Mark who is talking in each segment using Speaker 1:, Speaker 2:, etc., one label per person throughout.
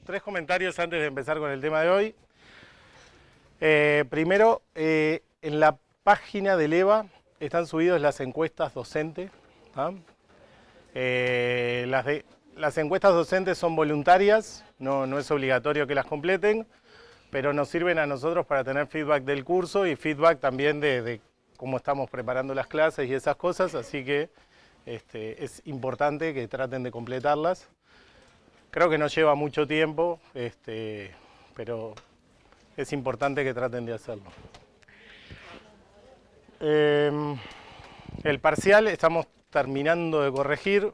Speaker 1: tres comentarios antes de empezar con el tema de hoy. Primero, en la página del EVA están subidas las encuestas docentes. ¿Ah? Las encuestas docentes son voluntarias, no es obligatorio que las completen, pero nos sirven a nosotros para tener feedback del curso y feedback también de cómo estamos preparando las clases y esas cosas, así que es importante que traten de completarlas. Creo que no lleva mucho tiempo, pero es importante que traten de hacerlo. El parcial estamos terminando de corregir.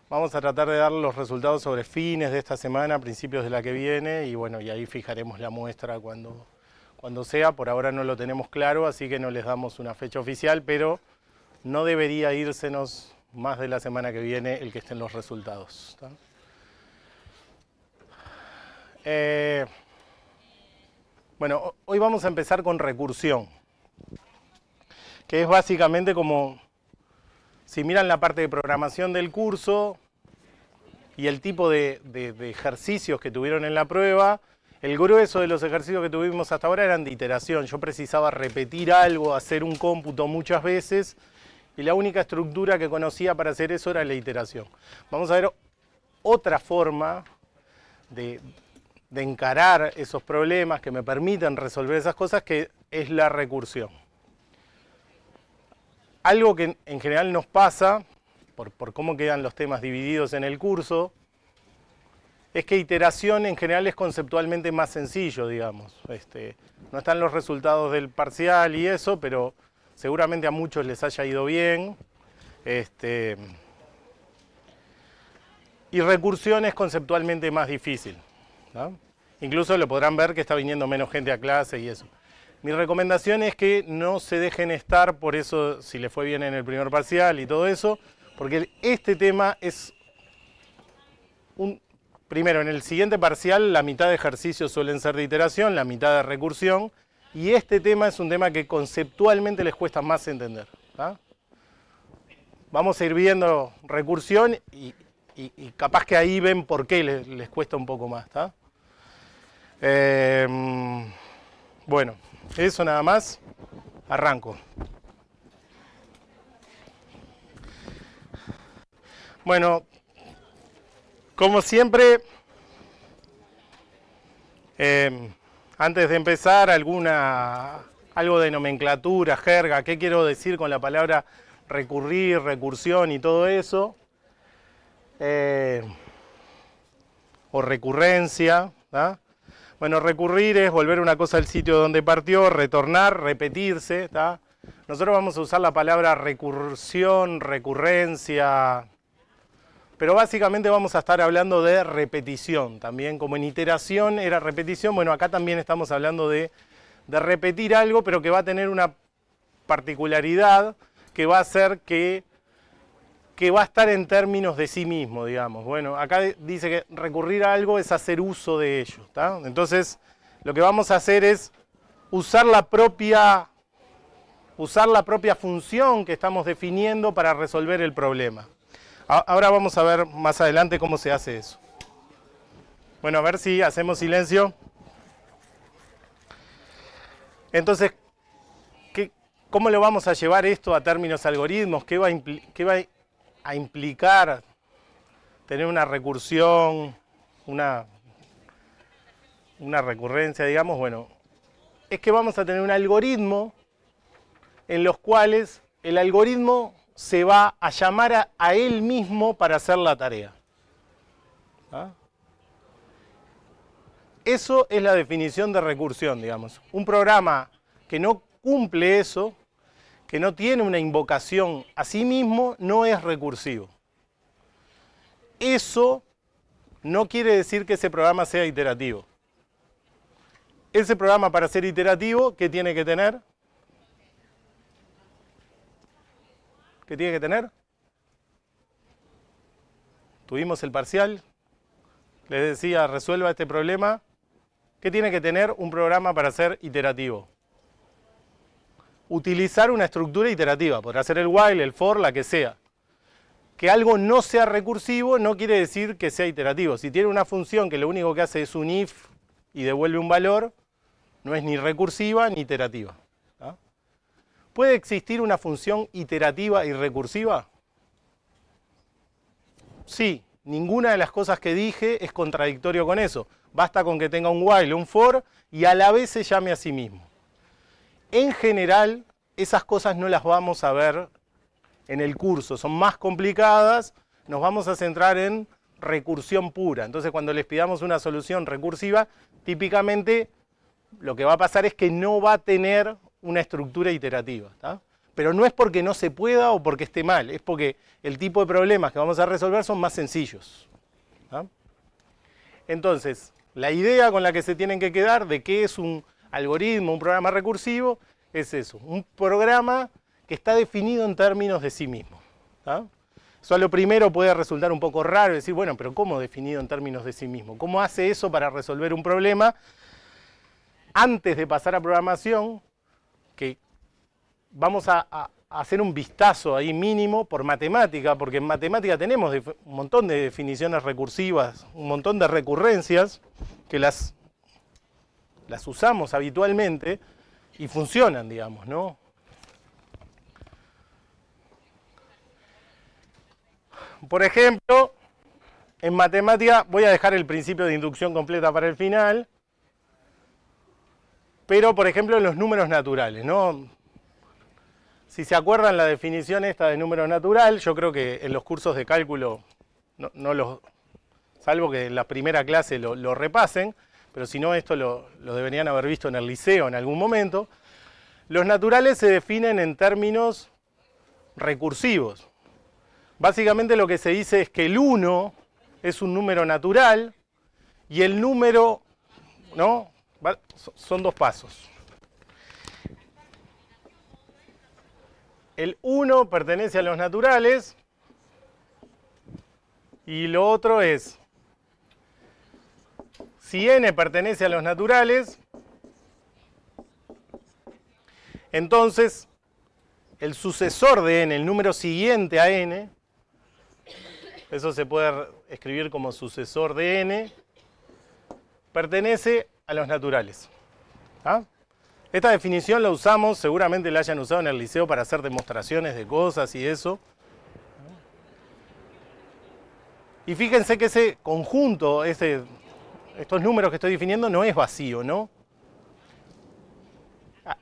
Speaker 1: Vamos a tratar de dar los resultados sobre fines de esta semana, principios de la que viene, y bueno, y ahí fijaremos la muestra cuando sea. Por ahora no lo tenemos claro, así que no les damos una fecha oficial, pero no debería írsenos más de la semana que viene el que estén los resultados. ¿Tá? Bueno, hoy vamos a empezar con recursión, que es básicamente como, si miran la parte de programación del curso y el tipo de ejercicios que tuvieron en la prueba, el grueso de los ejercicios que tuvimos hasta ahora eran de iteración. Yo precisaba repetir algo, hacer un cómputo muchas veces, y la única estructura que conocía para hacer eso era la iteración. Vamos a ver otra forma de encarar esos problemas que me permiten resolver esas cosas, que es la recursión. Algo que en general nos pasa, por cómo quedan los temas divididos en el curso, es que iteración en general es conceptualmente más sencillo, digamos. No están los resultados del parcial y eso, pero seguramente a muchos les haya ido bien. Y recursión es conceptualmente más difícil, ¿no? Incluso lo podrán ver que está viniendo menos gente a clase y eso. Mi recomendación es que no se dejen estar por eso, si les fue bien en el primer parcial y todo eso, porque este tema es primero, en el siguiente parcial la mitad de ejercicios suelen ser de iteración, la mitad de recursión, y este tema es un tema que conceptualmente les cuesta más entender. ¿Tá? Vamos a ir viendo recursión y capaz que ahí ven por qué les cuesta un poco más. ¿Tá? Bueno, eso nada más. Arranco. Bueno, como siempre, antes de empezar, algo de nomenclatura, jerga, qué quiero decir con la palabra recurrir, recursión y todo eso, o recurrencia. ¿Tá? Bueno, recurrir es volver una cosa al sitio donde partió, retornar, repetirse. ¿Tá? Nosotros vamos a usar la palabra recursión, recurrencia, pero básicamente vamos a estar hablando de repetición también. Como en iteración era repetición, bueno, acá también estamos hablando de repetir algo, pero que va a tener una particularidad que va a hacer que va a estar en términos de sí mismo, digamos. Bueno, acá dice que recurrir a algo es hacer uso de ello. ¿Tá? Entonces, lo que vamos a hacer es usar la propia función que estamos definiendo para resolver el problema. Ahora vamos a ver más adelante cómo se hace eso. Bueno, a ver si hacemos silencio. Entonces, ¿cómo lo vamos a llevar esto a términos algoritmos? ¿Qué va a implicar tener una recursión, una recurrencia, digamos? Bueno, es que vamos a tener un algoritmo en los cuales el algoritmo se va a llamar a él mismo para hacer la tarea. ¿Ah? Eso es la definición de recursión, digamos. Un programa que no cumple eso, que no tiene una invocación a sí mismo, no es recursivo. Eso no quiere decir que ese programa sea iterativo. Ese programa, para ser iterativo, ¿qué tiene que tener? ¿Qué tiene que tener? Tuvimos el parcial, les decía, resuelva este problema. ¿Qué tiene que tener un programa para ser iterativo? Utilizar una estructura iterativa, podrá ser el while, el for, la que sea. que algo no sea recursivo no quiere decir que sea iterativo. Si tiene una función que lo único que hace es un if y devuelve un valor, no es ni recursiva ni iterativa. ¿Tá? ¿Puede existir una función iterativa y recursiva? Sí, ninguna de las cosas que dije es contradictorio con eso. Basta con que tenga un while o un for y a la vez se llame a sí mismo. En general, esas cosas no las vamos a ver en el curso, son más complicadas, nos vamos a centrar en recursión pura. Entonces, cuando les pidamos una solución recursiva, típicamente lo que va a pasar es que no va a tener una estructura iterativa. ¿Tá? Pero no es porque no se pueda o porque esté mal, es porque el tipo de problemas que vamos a resolver son más sencillos. ¿Tá? Entonces, la idea con la que se tienen que quedar de qué es un algoritmo, un programa recursivo, es eso, un programa que está definido en términos de sí mismo. ¿Tá? Eso a lo primero puede resultar un poco raro, decir, bueno, pero ¿cómo definido en términos de sí mismo? ¿Cómo hace eso para resolver un problema? Antes de pasar a programación, que vamos a hacer un vistazo ahí mínimo por matemática, porque en matemática tenemos un montón de definiciones recursivas, un montón de recurrencias que las usamos habitualmente y funcionan, digamos, ¿no? Por ejemplo, en matemática, voy a dejar el principio de inducción completa para el final, pero por ejemplo en los números naturales, ¿no? Si se acuerdan la definición esta de número natural, yo creo que en los cursos de cálculo, salvo que en la primera clase lo repasen, pero si no esto lo deberían haber visto en el liceo en algún momento, los naturales se definen en términos recursivos. Básicamente lo que se dice es que el 1 es un número natural y el número, ¿no? Son dos pasos. El 1 pertenece a los naturales y lo otro es, si n pertenece a los naturales, entonces el sucesor de n, el número siguiente a n, eso se puede escribir como sucesor de n, pertenece a los naturales. ¿Ah? Esta definición la usamos, seguramente la hayan usado en el liceo para hacer demostraciones de cosas y eso. Y fíjense que ese conjunto, estos números que estoy definiendo no es vacío, ¿no?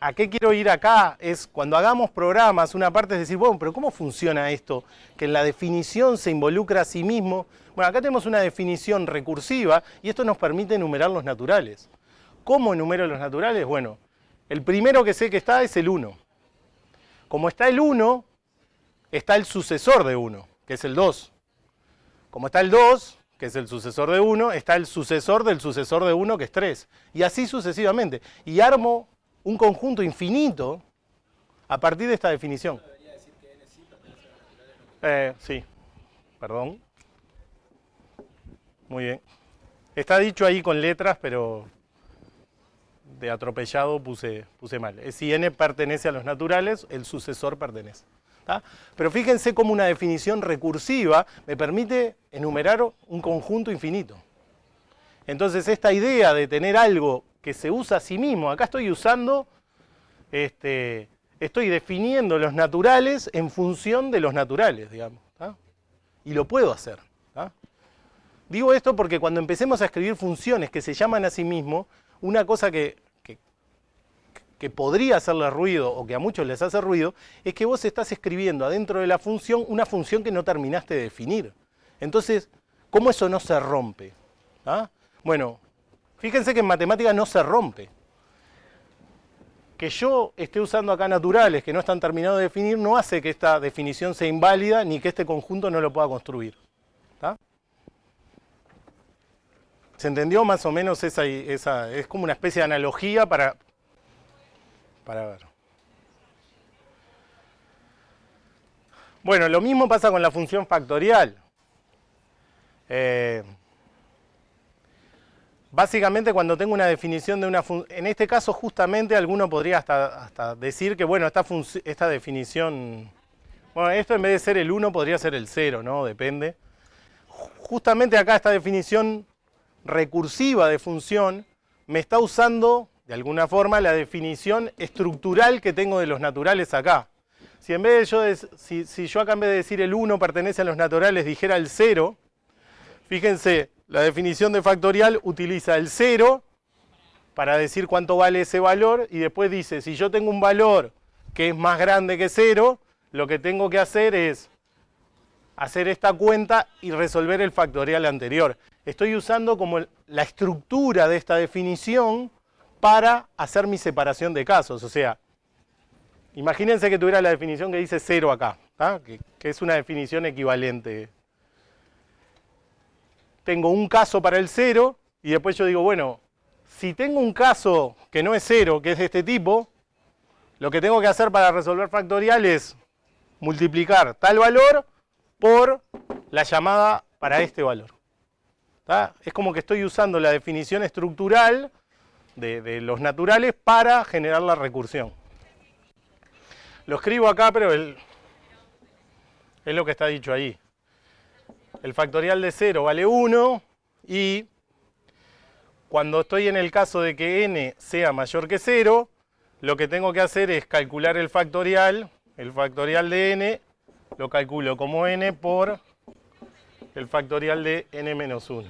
Speaker 1: ¿A qué quiero ir acá? Es cuando hagamos programas, una parte es decir, bueno, pero ¿cómo funciona esto? Que en la definición se involucra a sí mismo. Bueno, acá tenemos una definición recursiva y esto nos permite enumerar los naturales. ¿Cómo enumero los naturales? Bueno, el primero que sé que está es el 1. Como está el 1, está el sucesor de 1, que es el 2. Como está el 2, que es el sucesor de 1, está el sucesor del sucesor de 1, que es 3. Y así sucesivamente. Y armo un conjunto infinito a partir de esta definición. Sí, perdón. Muy bien. Está dicho ahí con letras, pero de atropellado puse mal. Si n pertenece a los naturales, el sucesor pertenece. ¿Tá? Pero fíjense cómo una definición recursiva me permite enumerar un conjunto infinito. Entonces esta idea de tener algo que se usa a sí mismo, acá estoy usando, estoy definiendo los naturales en función de los naturales, digamos. ¿Tá? Y lo puedo hacer. ¿Tá? Digo esto porque cuando empecemos a escribir funciones que se llaman a sí mismo, una cosa que podría hacerle ruido o que a muchos les hace ruido es que vos estás escribiendo adentro de la función una función que no terminaste de definir. Entonces, ¿cómo eso no se rompe? ¿Ah? Bueno, fíjense que en matemática no se rompe. Que yo esté usando acá naturales que no están terminados de definir no hace que esta definición sea inválida ni que este conjunto no lo pueda construir. ¿Tá? ¿Se entendió más o menos esa? Es como una especie de analogía para ver. Bueno, lo mismo pasa con la función factorial. Básicamente cuando tengo una definición de una función, en este caso justamente alguno podría hasta decir que bueno, esta definición Bueno, esto en vez de ser el 1 podría ser el 0, ¿no? Depende. Justamente acá esta definición recursiva de función me está usando, de alguna forma, la definición estructural que tengo de los naturales acá. Si en vez de si yo acá en vez de decir el 1 pertenece a los naturales dijera el 0, fíjense, la definición de factorial utiliza el 0 para decir cuánto vale ese valor y después dice, si yo tengo un valor que es más grande que 0, lo que tengo que hacer es hacer esta cuenta y resolver el factorial anterior. Estoy usando como la estructura de esta definición para hacer mi separación de casos. O sea, imagínense que tuviera la definición que dice 0 acá, que es una definición equivalente. Tengo un caso para el 0 y después yo digo, bueno, si tengo un caso que no es 0, que es de este tipo, lo que tengo que hacer para resolver factorial es multiplicar tal valor por la llamada para este valor. ¿Tá? Es como que estoy usando la definición estructural de los naturales para generar la recursión. Lo escribo acá, pero es lo que está dicho ahí. El factorial de 0 vale 1 y cuando estoy en el caso de que n sea mayor que 0, lo que tengo que hacer es calcular el factorial de n lo calculo como n por el factorial de n menos 1.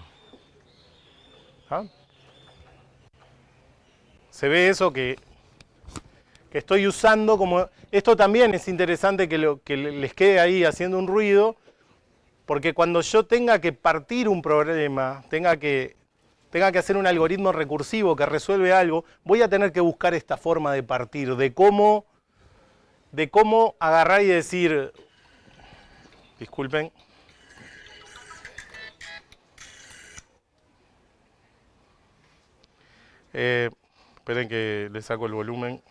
Speaker 1: ¿Ah? Se ve eso que estoy usando como... Esto también es interesante que les quede ahí haciendo un ruido, porque cuando yo tenga que partir un problema, tenga que hacer un algoritmo recursivo que resuelve algo, voy a tener que buscar esta forma de partir, de cómo agarrar y decir... Disculpen. Esperen que le saco el volumen.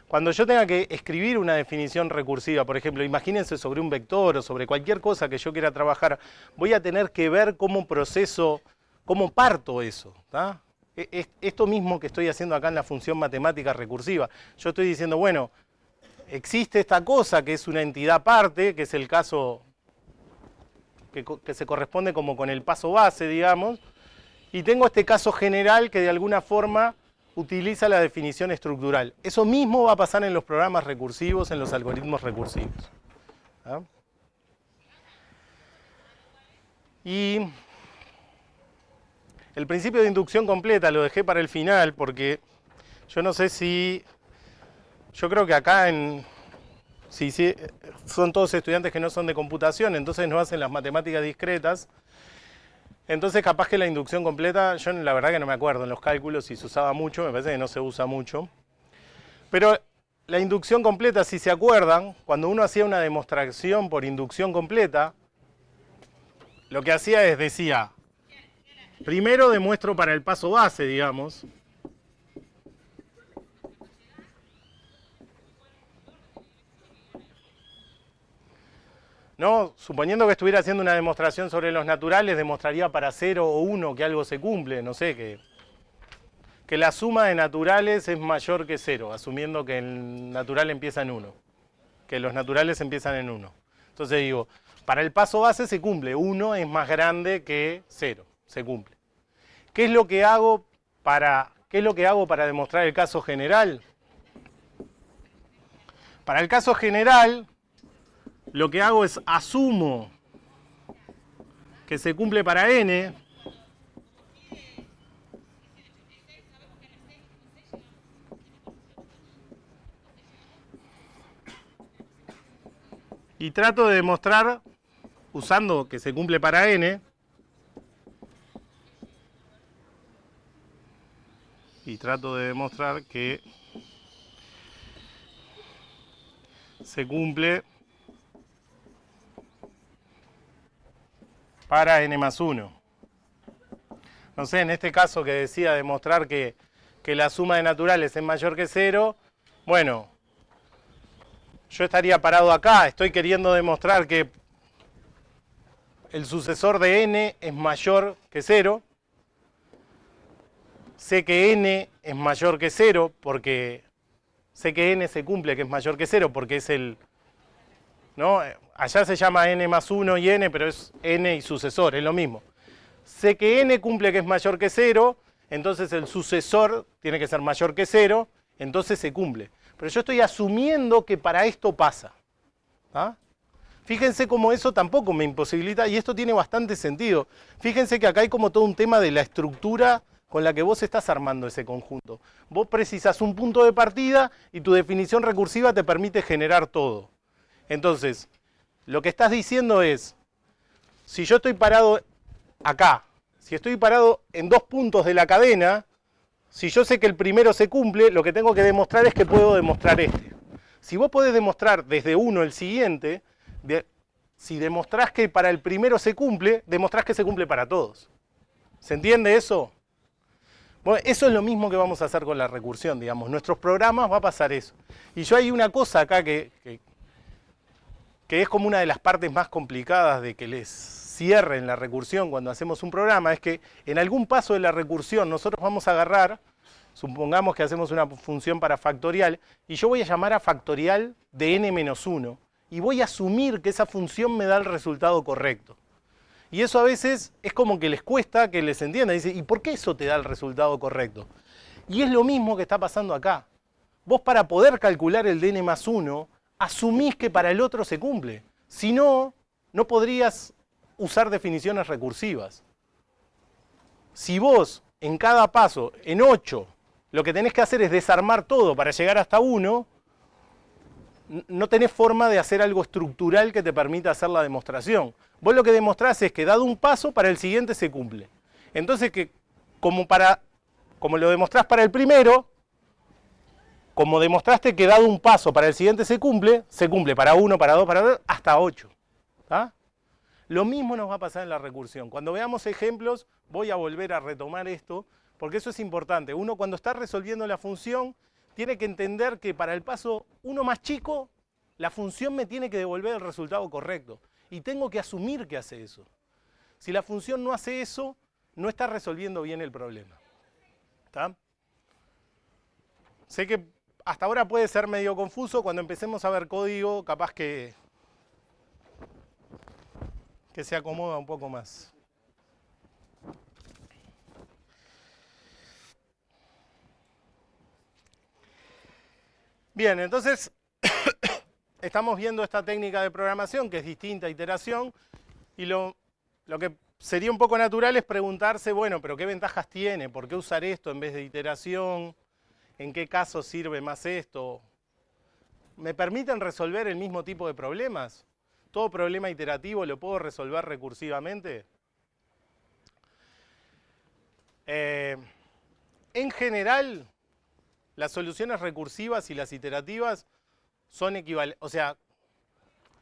Speaker 1: Cuando yo tenga que escribir una definición recursiva, por ejemplo, imagínense sobre un vector o sobre cualquier cosa que yo quiera trabajar, voy a tener que ver cómo proceso, cómo parto eso. ¿Tá? Esto mismo que estoy haciendo acá en la función matemática recursiva. Yo estoy diciendo, bueno, existe esta cosa que es una entidad aparte, que es el caso que se corresponde como con el paso base, digamos, y tengo este caso general que de alguna forma utiliza la definición estructural. Eso mismo va a pasar en los programas recursivos, en los algoritmos recursivos. ¿Ah? Y el principio de inducción completa lo dejé para el final porque yo no sé si... Yo creo que acá si son todos estudiantes que no son de computación, entonces no hacen las matemáticas discretas. Entonces capaz que la inducción completa, yo la verdad que no me acuerdo en los cálculos si se usaba mucho, me parece que no se usa mucho. Pero la inducción completa, si se acuerdan, cuando uno hacía una demostración por inducción completa, lo que hacía es, decía, primero demuestro para el paso base, digamos. ¿No? Suponiendo que estuviera haciendo una demostración sobre los naturales, demostraría para 0 o 1 que algo se cumple, no sé, que la suma de naturales es mayor que 0, asumiendo que el natural empieza en 1, que los naturales empiezan en 1. Entonces digo, para el paso base se cumple, 1 es más grande que 0, se cumple. ¿Qué es lo que hago para demostrar el caso general? Para el caso general, lo que hago es asumo que se cumple para n, y trato de demostrar, usando que se cumple para n, y trato de demostrar que se cumple para n más 1. No sé, en este caso que decía demostrar que la suma de naturales es mayor que 0, Bueno, yo estaría parado acá, estoy queriendo demostrar que el sucesor de n es mayor que 0. Sé que n es mayor que 0 porque sé que n se cumple que es mayor que 0 porque es el... ¿no? Allá se llama n más 1 y n, pero es n y sucesor, es lo mismo. Sé que n cumple que es mayor que 0, entonces el sucesor tiene que ser mayor que 0, entonces se cumple. Pero yo estoy asumiendo que para esto pasa. ¿Ah? Fíjense cómo eso tampoco me imposibilita, y esto tiene bastante sentido. Fíjense que acá hay como todo un tema de la estructura con la que vos estás armando ese conjunto. Vos precisás un punto de partida y tu definición recursiva te permite generar todo. Entonces, lo que estás diciendo es, si yo estoy parado acá, si estoy parado en 2 puntos de la cadena, si yo sé que el primero se cumple, lo que tengo que demostrar es que puedo demostrar este. Si vos podés demostrar desde 1 el siguiente, si demostrás que para el primero se cumple, demostrás que se cumple para todos. ¿Se entiende eso? Bueno, eso es lo mismo que vamos a hacer con la recursión, digamos. Nuestros programas va a pasar eso. Y yo hay una cosa acá que es como una de las partes más complicadas de que les cierre en la recursión cuando hacemos un programa, es que en algún paso de la recursión nosotros vamos a agarrar, supongamos que hacemos una función para factorial, y yo voy a llamar a factorial de n-1, y voy a asumir que esa función me da el resultado correcto. Y eso a veces es como que les cuesta que les entienda. Dice, ¿y por qué eso te da el resultado correcto? Y es lo mismo que está pasando acá. Vos para poder calcular el de n+1, asumís que para el otro se cumple. Si no, no podrías usar definiciones recursivas. Si vos en cada paso, en 8, lo que tenés que hacer es desarmar todo para llegar hasta 1, no tenés forma de hacer algo estructural que te permita hacer la demostración. Vos lo que demostrás es que dado un paso, para el siguiente se cumple. Entonces, que como lo demostrás para el primero, como demostraste que dado un paso para el siguiente se cumple para 1, para 2, para 2, hasta 8. ¿Tá? Lo mismo nos va a pasar en la recursión. Cuando veamos ejemplos, voy a volver a retomar esto, porque eso es importante. Uno cuando está resolviendo la función, tiene que entender que para el paso 1 más chico, la función me tiene que devolver el resultado correcto. Y tengo que asumir que hace eso. Si la función no hace eso, no está resolviendo bien el problema. ¿Tá? Sé que hasta ahora puede ser medio confuso. Cuando empecemos a ver código, capaz que se acomoda un poco más. Bien, entonces estamos viendo esta técnica de programación que es distinta a iteración, y lo que sería un poco natural es preguntarse, bueno, pero ¿qué ventajas tiene? ¿Por qué usar esto en vez de iteración? ¿En qué caso sirve más esto? ¿Me permiten resolver el mismo tipo de problemas? ¿Todo problema iterativo lo puedo resolver recursivamente? En general, las soluciones recursivas y las iterativas son equivalentes. O sea,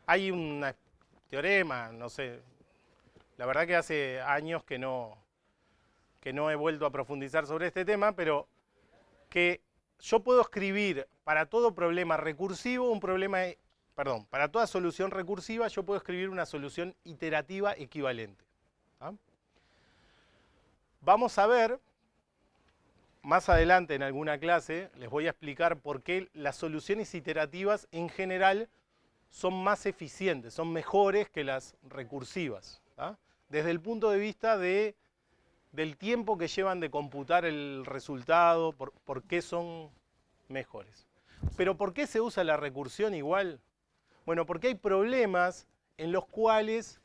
Speaker 1: hay un teorema, no sé, la verdad que hace años que no he vuelto a profundizar sobre este tema, pero que yo puedo escribir para todo problema recursivo para toda solución recursiva yo puedo escribir una solución iterativa equivalente. ¿Ah? Vamos a ver, más adelante en alguna clase, les voy a explicar por qué las soluciones iterativas en general son más eficientes, son mejores que las recursivas. ¿Ah? Desde el punto de vista del tiempo que llevan de computar el resultado, por qué son mejores. Pero ¿por qué se usa la recursión igual? Bueno, porque hay problemas en los cuales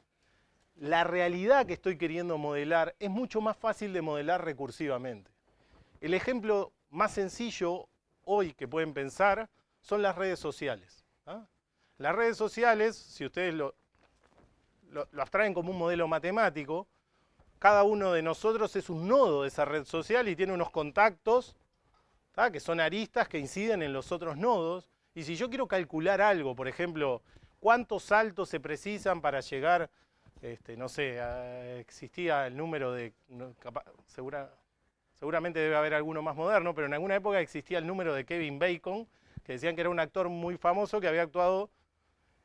Speaker 1: la realidad que estoy queriendo modelar es mucho más fácil de modelar recursivamente. El ejemplo más sencillo hoy que pueden pensar son las redes sociales. ¿Ah? Las redes sociales, si ustedes lo abstraen como un modelo matemático, cada uno de nosotros es un nodo de esa red social y tiene unos contactos, ¿tá? Que son aristas que inciden en los otros nodos. Y si yo quiero calcular algo, por ejemplo, cuántos saltos se precisan para llegar, no sé, existía el número de, seguramente debe haber alguno más moderno, pero en alguna época existía el número de Kevin Bacon, que decían que era un actor muy famoso que había actuado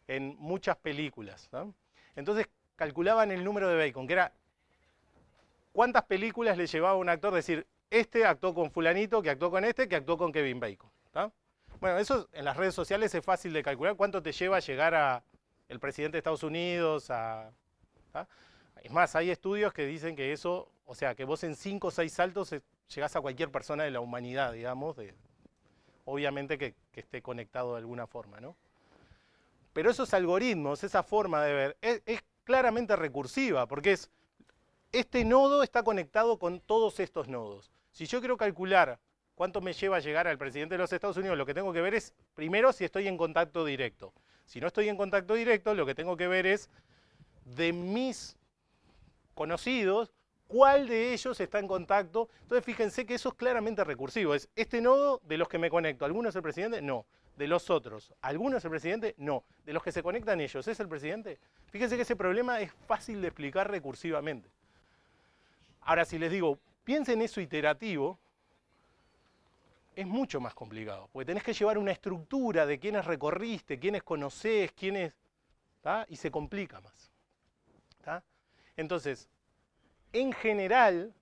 Speaker 1: en muchas películas, ¿no? Entonces calculaban el número de Bacon, que era cuántas películas le llevaba a un actor decir, este actuó con fulanito, que actuó con este, que actuó con Kevin Bacon, ¿tá? Bueno, eso en las redes sociales es fácil de calcular, cuánto te lleva a llegar a el presidente de Estados Unidos, ¿tá? Es más, hay estudios que dicen que eso, o sea, que vos en 5 o 6 saltos llegás a cualquier persona de la humanidad, digamos, obviamente que esté conectado de alguna forma, ¿no? Pero esos algoritmos, esa forma de ver, es claramente recursiva, porque este nodo está conectado con todos estos nodos. Si yo quiero calcular cuánto me lleva a llegar al presidente de los Estados Unidos, lo que tengo que ver es, primero, si estoy en contacto directo. Si no estoy en contacto directo, lo que tengo que ver es, de mis conocidos, cuál de ellos está en contacto. Entonces fíjense que eso es claramente recursivo. Es este nodo de los que me conecto. ¿Alguno es el presidente? No. De los otros. ¿Alguno es el presidente? No. De los que se conectan ellos, ¿es el presidente? Fíjense que ese problema es fácil de explicar recursivamente. Ahora, si les digo, piensen eso iterativo, es mucho más complicado, porque tenés que llevar una estructura de quiénes recorriste, quiénes conocés, quiénes, ¿tá? Y se complica más, ¿tá? Entonces, en general,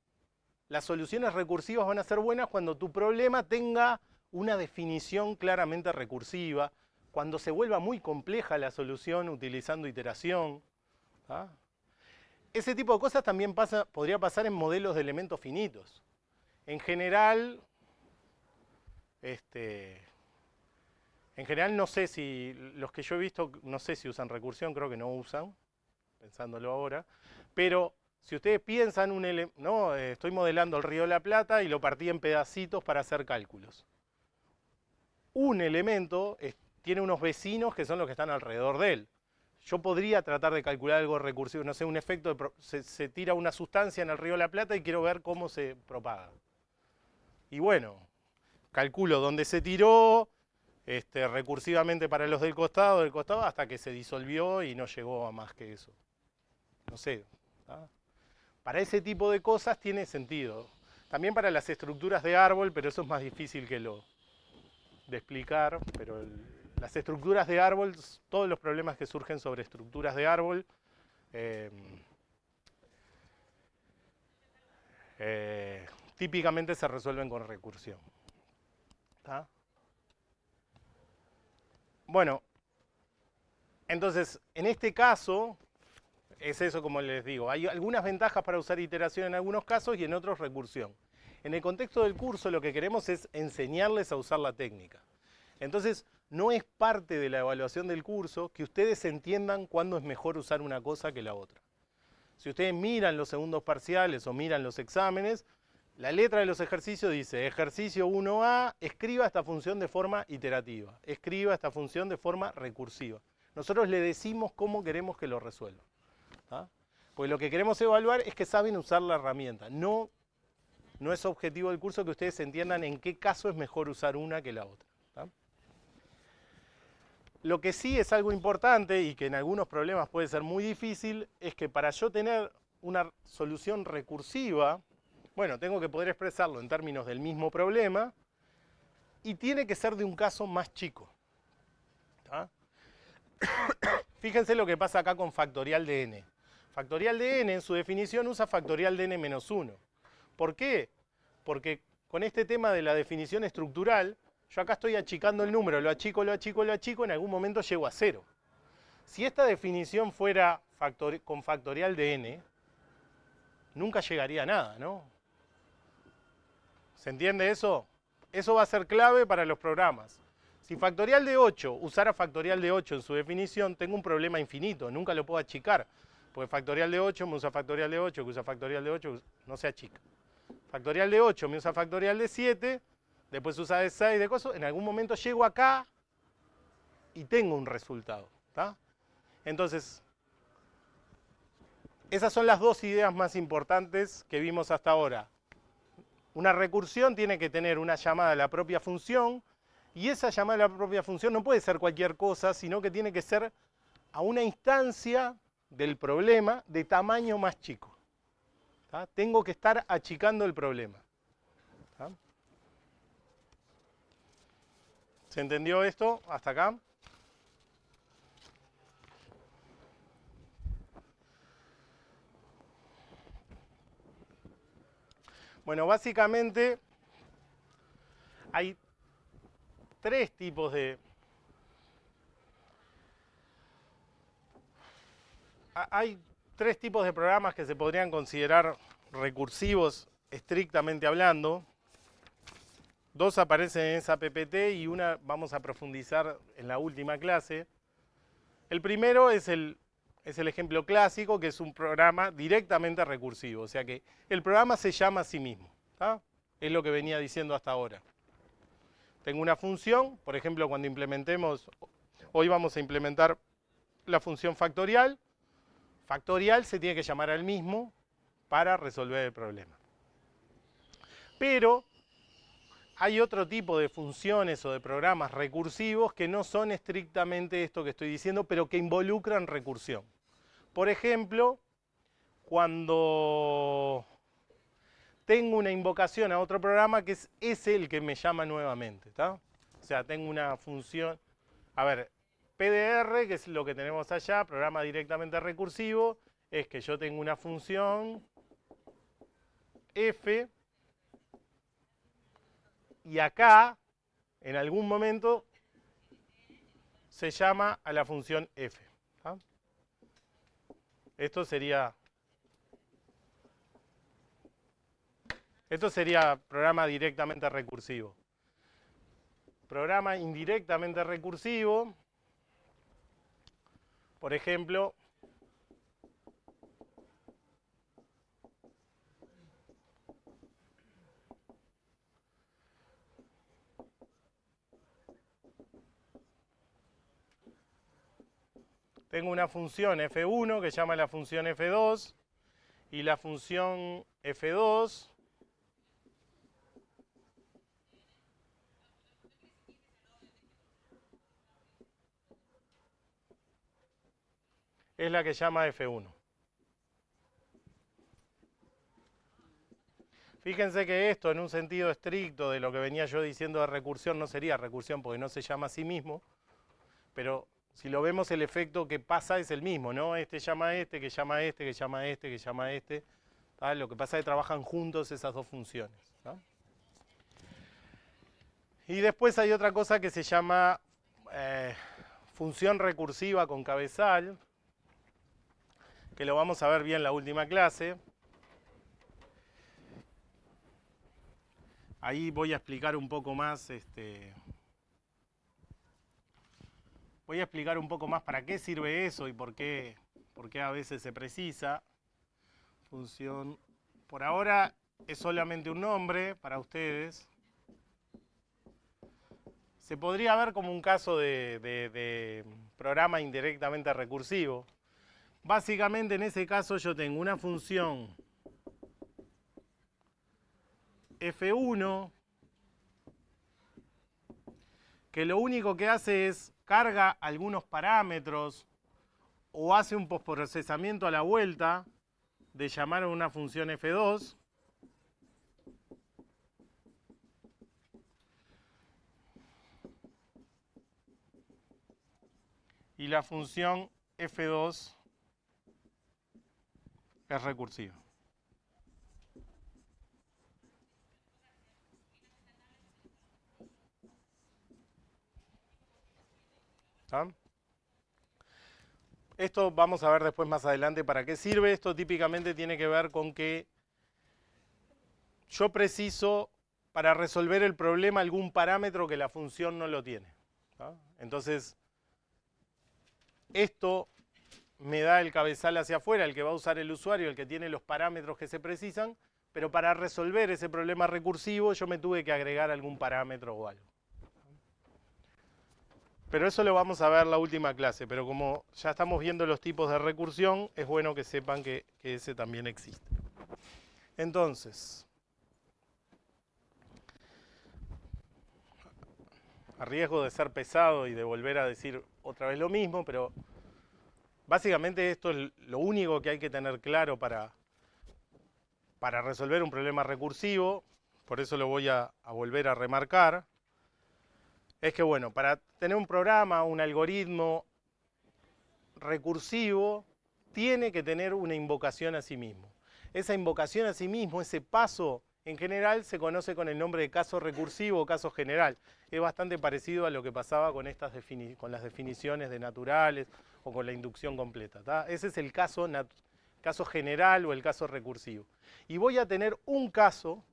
Speaker 1: las soluciones recursivas van a ser buenas cuando tu problema tenga una definición claramente recursiva, cuando se vuelva muy compleja la solución utilizando iteración, ¿tá? Ese tipo de cosas también podría pasar en modelos de elementos finitos. En general, no sé si, los que yo he visto, no sé si usan recursión, creo que no usan, pensándolo ahora, pero si ustedes piensan, no, estoy modelando el Río de la Plata y lo partí en pedacitos para hacer cálculos. Un elemento tiene unos vecinos que son los que están alrededor de él. Yo podría tratar de calcular algo recursivo, no sé, un efecto, se tira una sustancia en el Río de la Plata y quiero ver cómo se propaga. Y bueno, calculo dónde se tiró, recursivamente para los del costado, hasta que se disolvió y no llegó a más que eso. No sé, ¿tá? Para ese tipo de cosas tiene sentido. También para las estructuras de árbol, pero eso es más difícil que de explicar, pero las estructuras de árbol, todos los problemas que surgen sobre estructuras de árbol, típicamente se resuelven con recursión. ¿Tá? Bueno, entonces, en este caso, es eso como les digo, hay algunas ventajas para usar iteración en algunos casos y en otros recursión. En el contexto del curso lo que queremos es enseñarles a usar la técnica. Entonces, no es parte de la evaluación del curso que ustedes entiendan cuándo es mejor usar una cosa que la otra. Si ustedes miran los segundos parciales o miran los exámenes, la letra de los ejercicios dice, ejercicio 1A, escriba esta función de forma iterativa, escriba esta función de forma recursiva. Nosotros le decimos cómo queremos que lo resuelva. ¿Tá? Porque lo que queremos evaluar es que saben usar la herramienta. No es objetivo del curso que ustedes entiendan en qué caso es mejor usar una que la otra. ¿Tá? Lo que sí es algo importante y que en algunos problemas puede ser muy difícil, es que para yo tener una solución recursiva, bueno, tengo que poder expresarlo en términos del mismo problema y tiene que ser de un caso más chico. ¿Tá? Fíjense lo que pasa acá con factorial de n. Factorial de n en su definición usa factorial de n menos 1. ¿Por qué? Porque con este tema de la definición estructural, yo acá estoy achicando el número, lo achico, lo achico, lo achico, en algún momento llego a 0. Si esta definición fuera con factorial de n, nunca llegaría a nada, ¿no? ¿Se entiende eso? Eso va a ser clave para los programas. Si factorial de 8 usara factorial de 8 en su definición, tengo un problema infinito, nunca lo puedo achicar. Porque factorial de 8 me usa factorial de 8, que usa factorial de 8, no se achica. Factorial de 8 me usa factorial de 7, después usa de 6, de cosas. En algún momento llego acá y tengo un resultado. ¿Tá? Entonces, esas son las dos ideas más importantes que vimos hasta ahora. Una recursión tiene que tener una llamada a la propia función, y esa llamada a la propia función no puede ser cualquier cosa, sino que tiene que ser a una instancia del problema de tamaño más chico. ¿Tá? Tengo que estar achicando el problema. ¿Tá? ¿Se entendió esto hasta acá? Bueno, básicamente hay tres tipos de... Hay tres tipos de programas que se podrían considerar recursivos estrictamente hablando. Dos aparecen en esa PPT y una vamos a profundizar en la última clase. El primero es el ejemplo clásico, que es un programa directamente recursivo. O sea que el programa se llama a sí mismo. ¿Tá? Es lo que venía diciendo hasta ahora. Tengo una función, por ejemplo, cuando implementemos, hoy vamos a implementar la función factorial. Factorial se tiene que llamar al mismo para resolver el problema. Pero hay otro tipo de funciones o de programas recursivos que no son estrictamente esto que estoy diciendo, pero que involucran recursión. Por ejemplo, cuando tengo una invocación a otro programa que es ese el que me llama nuevamente, ¿tá? O sea, tengo una función, a ver, PDR, que es lo que tenemos allá, programa directamente recursivo, es que yo tengo una función f y acá, en algún momento, se llama a la función f. ¿Tá? Esto sería programa directamente recursivo. Programa indirectamente recursivo, por ejemplo, tengo una función f1 que se llama la función f2 y la función f2 es la que llama f1. Fíjense que esto, en un sentido estricto de lo que venía yo diciendo de recursión, no sería recursión porque no se llama a sí mismo, pero si lo vemos, el efecto que pasa es el mismo, ¿no? Este llama a este, que llama a este, que llama a este, que llama a este. ¿Tá? Lo que pasa es que trabajan juntos esas dos funciones. ¿Tá? Y después hay otra cosa que se llama función recursiva con cabezal, que lo vamos a ver bien en la última clase. Ahí voy a explicar un poco más, voy a explicar un poco más para qué sirve eso y por qué a veces se precisa. Función, por ahora es solamente un nombre para ustedes. Se podría ver como un caso de programa indirectamente recursivo. Básicamente en ese caso yo tengo una función f1 que lo único que hace es carga algunos parámetros o hace un postprocesamiento a la vuelta de llamar a una función f2. Y la función f2 es recursiva. ¿Tá? Esto vamos a ver después más adelante para qué sirve. Esto típicamente tiene que ver con que yo preciso para resolver el problema algún parámetro que la función no lo tiene. ¿Tá? Entonces, esto me da el cabezal hacia afuera, el que va a usar el usuario, el que tiene los parámetros que se precisan, pero para resolver ese problema recursivo yo me tuve que agregar algún parámetro o algo. Pero eso lo vamos a ver en la última clase, pero como ya estamos viendo los tipos de recursión, es bueno que sepan que ese también existe. Entonces, a riesgo de ser pesado y de volver a decir otra vez lo mismo, pero básicamente esto es lo único que hay que tener claro para resolver un problema recursivo, por eso lo voy a volver a remarcar. es que, bueno, para tener un programa, un algoritmo recursivo, tiene que tener una invocación a sí mismo. Esa invocación a sí mismo, ese paso, en general se conoce con el nombre de caso recursivo o caso general. Es bastante parecido a lo que pasaba con, con las definiciones de naturales o con la inducción completa, ¿tá? Ese es el caso general o el caso recursivo. Y voy a tener un caso,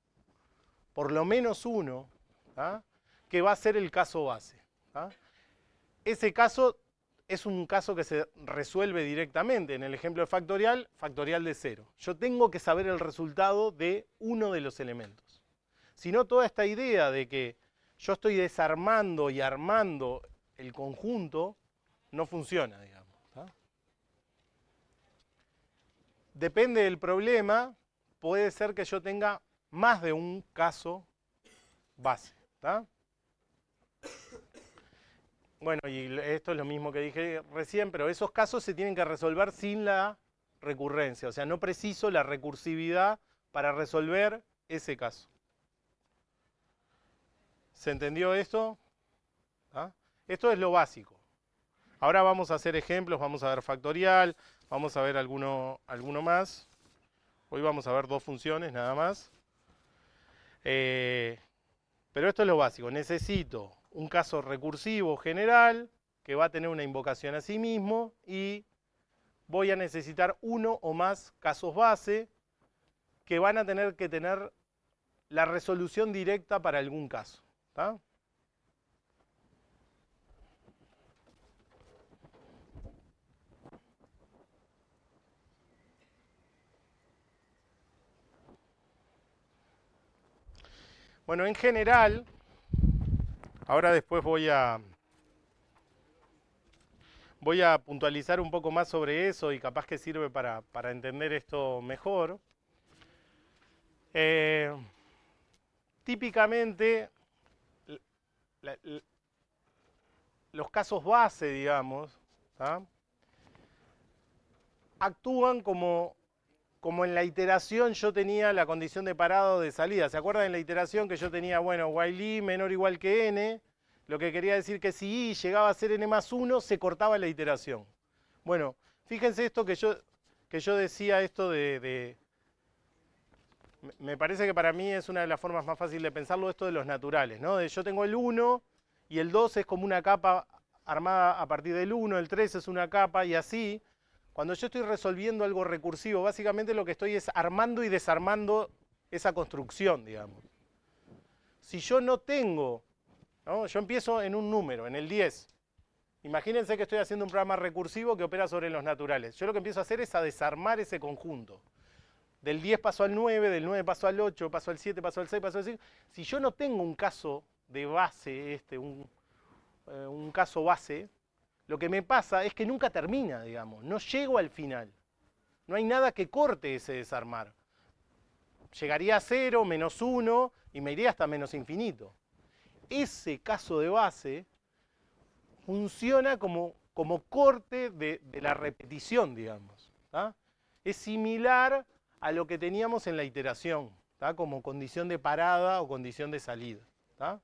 Speaker 1: por lo menos uno, ¿tá?, que va a ser el caso base, ¿tá? Ese caso es un caso que se resuelve directamente. En el ejemplo de factorial, factorial de 0. Yo tengo que saber el resultado de uno de los elementos. Si no, toda esta idea de que yo estoy desarmando y armando el conjunto no funciona, digamos, ¿tá? Depende del problema, puede ser que yo tenga más de un caso base, ¿tá? Bueno, y esto es lo mismo que dije recién, pero esos casos se tienen que resolver sin la recurrencia. O sea, no preciso la recursividad para resolver ese caso. ¿Se entendió esto? ¿Ah? Esto es lo básico. Ahora vamos a hacer ejemplos, vamos a ver factorial, vamos a ver alguno más. Hoy vamos a ver dos funciones nada más. Pero esto es lo básico. Necesito un caso recursivo general que va a tener una invocación a sí mismo y voy a necesitar uno o más casos base que van a tener que tener la resolución directa para algún caso, ¿tá? Bueno, en general, ahora después voy a puntualizar un poco más sobre eso y capaz que sirve para entender esto mejor. Típicamente, los casos base, digamos, ¿tá?, actúan como en la iteración yo tenía la condición de parado o de salida. ¿Se acuerdan en la iteración que yo tenía, bueno, while i menor o igual que n? Lo que quería decir que si i llegaba a ser n más 1, se cortaba la iteración. Bueno, fíjense esto que yo decía, esto me parece que para mí es una de las formas más fáciles de pensarlo, esto de los naturales, ¿no? Yo tengo el 1 y el 2 es como una capa armada a partir del 1, el 3 es una capa y así. Cuando yo estoy resolviendo algo recursivo, básicamente lo que estoy es armando y desarmando esa construcción, digamos. Si yo no tengo, ¿no?, yo empiezo en un número, en el 10. Imagínense que estoy haciendo un programa recursivo que opera sobre los naturales. Yo lo que empiezo a hacer es a desarmar ese conjunto. Del 10 paso al 9, del 9 paso al 8, paso al 7, paso al 6, paso al 5. Si yo no tengo un caso de base, un caso base, lo que me pasa es que nunca termina, digamos. No llego al final. No hay nada que corte ese desarmar. Llegaría a 0, menos 1 y me iría hasta menos infinito. Ese caso de base funciona como corte de la repetición, digamos, ¿tá? Es similar a lo que teníamos en la iteración, ¿tá?, como condición de parada o condición de salida, ¿tá?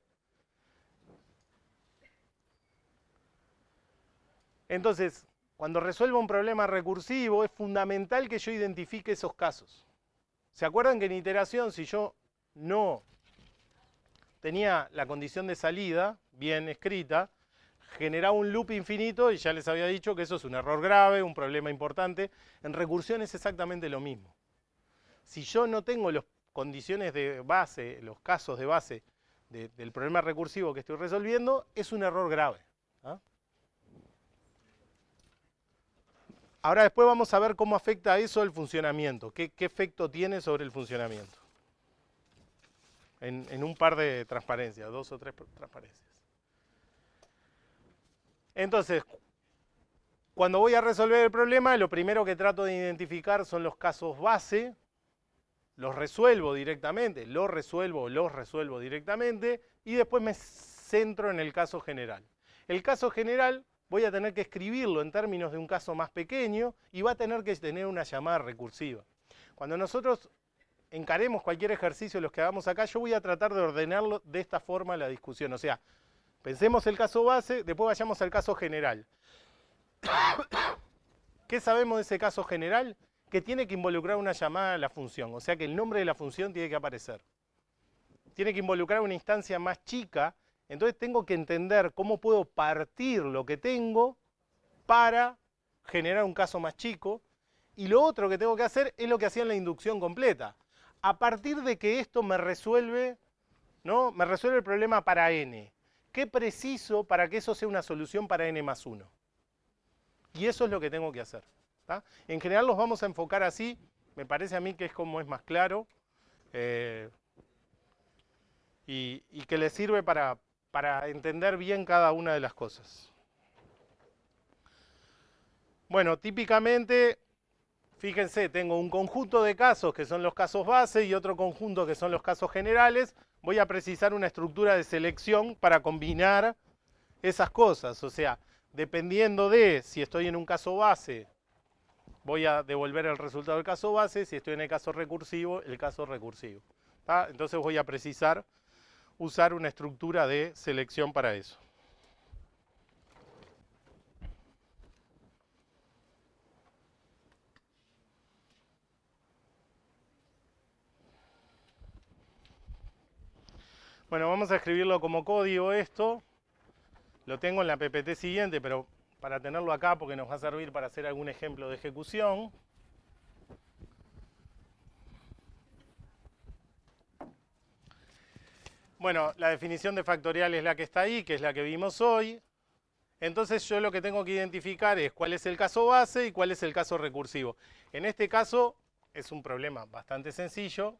Speaker 1: Entonces, cuando resuelvo un problema recursivo, es fundamental que yo identifique esos casos. ¿Se acuerdan que en iteración, si yo no tenía la condición de salida bien escrita, generaba un loop infinito y ya les había dicho que eso es un error grave, un problema importante? En recursión es exactamente lo mismo. Si yo no tengo las condiciones de base, los casos de base del problema recursivo que estoy resolviendo, es un error grave, ¿ah? Ahora después vamos a ver cómo afecta eso el funcionamiento, qué efecto tiene sobre el funcionamiento. En un par de transparencias, 2 o 3 transparencias. Entonces, cuando voy a resolver el problema, lo primero que trato de identificar son los casos base, los resuelvo directamente, los resuelvo directamente, y después me centro en el caso general. El caso general voy a tener que escribirlo en términos de un caso más pequeño y va a tener que tener una llamada recursiva. Cuando nosotros encaremos cualquier ejercicio de los que hagamos acá, yo voy a tratar de ordenarlo de esta forma la discusión. O sea, Pensemos el caso base, después vayamos al caso general. ¿Qué sabemos de ese caso general? Que tiene que involucrar una llamada a la función, o sea que el nombre de la función tiene que aparecer. Tiene que involucrar una instancia más chica, entonces tengo que entender cómo puedo partir lo que tengo para generar un caso más chico. Y lo otro que tengo que hacer es lo que hacía en la inducción completa. A partir de que esto me resuelve, ¿no? Me resuelve el problema para n. ¿Qué preciso para que eso sea una solución para n más 1? Y eso es lo que tengo que hacer. ¿Tá? En general los vamos a enfocar así, me parece a mí que es como es más claro y que les sirve para entender bien cada una de las cosas. Bueno, típicamente, fíjense, tengo un conjunto de casos que son los casos base y otro conjunto que son los casos generales. Voy a precisar una estructura de selección para combinar esas cosas. O sea, dependiendo de si estoy en un caso base, voy a devolver el resultado del caso base. Si estoy en el caso recursivo, el caso recursivo. ¿Tá? Entonces voy a precisar usar una estructura de selección para eso. Bueno, vamos a escribirlo como código esto. Lo tengo en la PPT siguiente, pero para tenerlo acá porque nos va a servir para hacer algún ejemplo de ejecución. Bueno, la definición de factorial es la que está ahí, que es la que vimos hoy. Entonces yo lo que tengo que identificar es cuál es el caso base y cuál es el caso recursivo. En este caso es un problema bastante sencillo.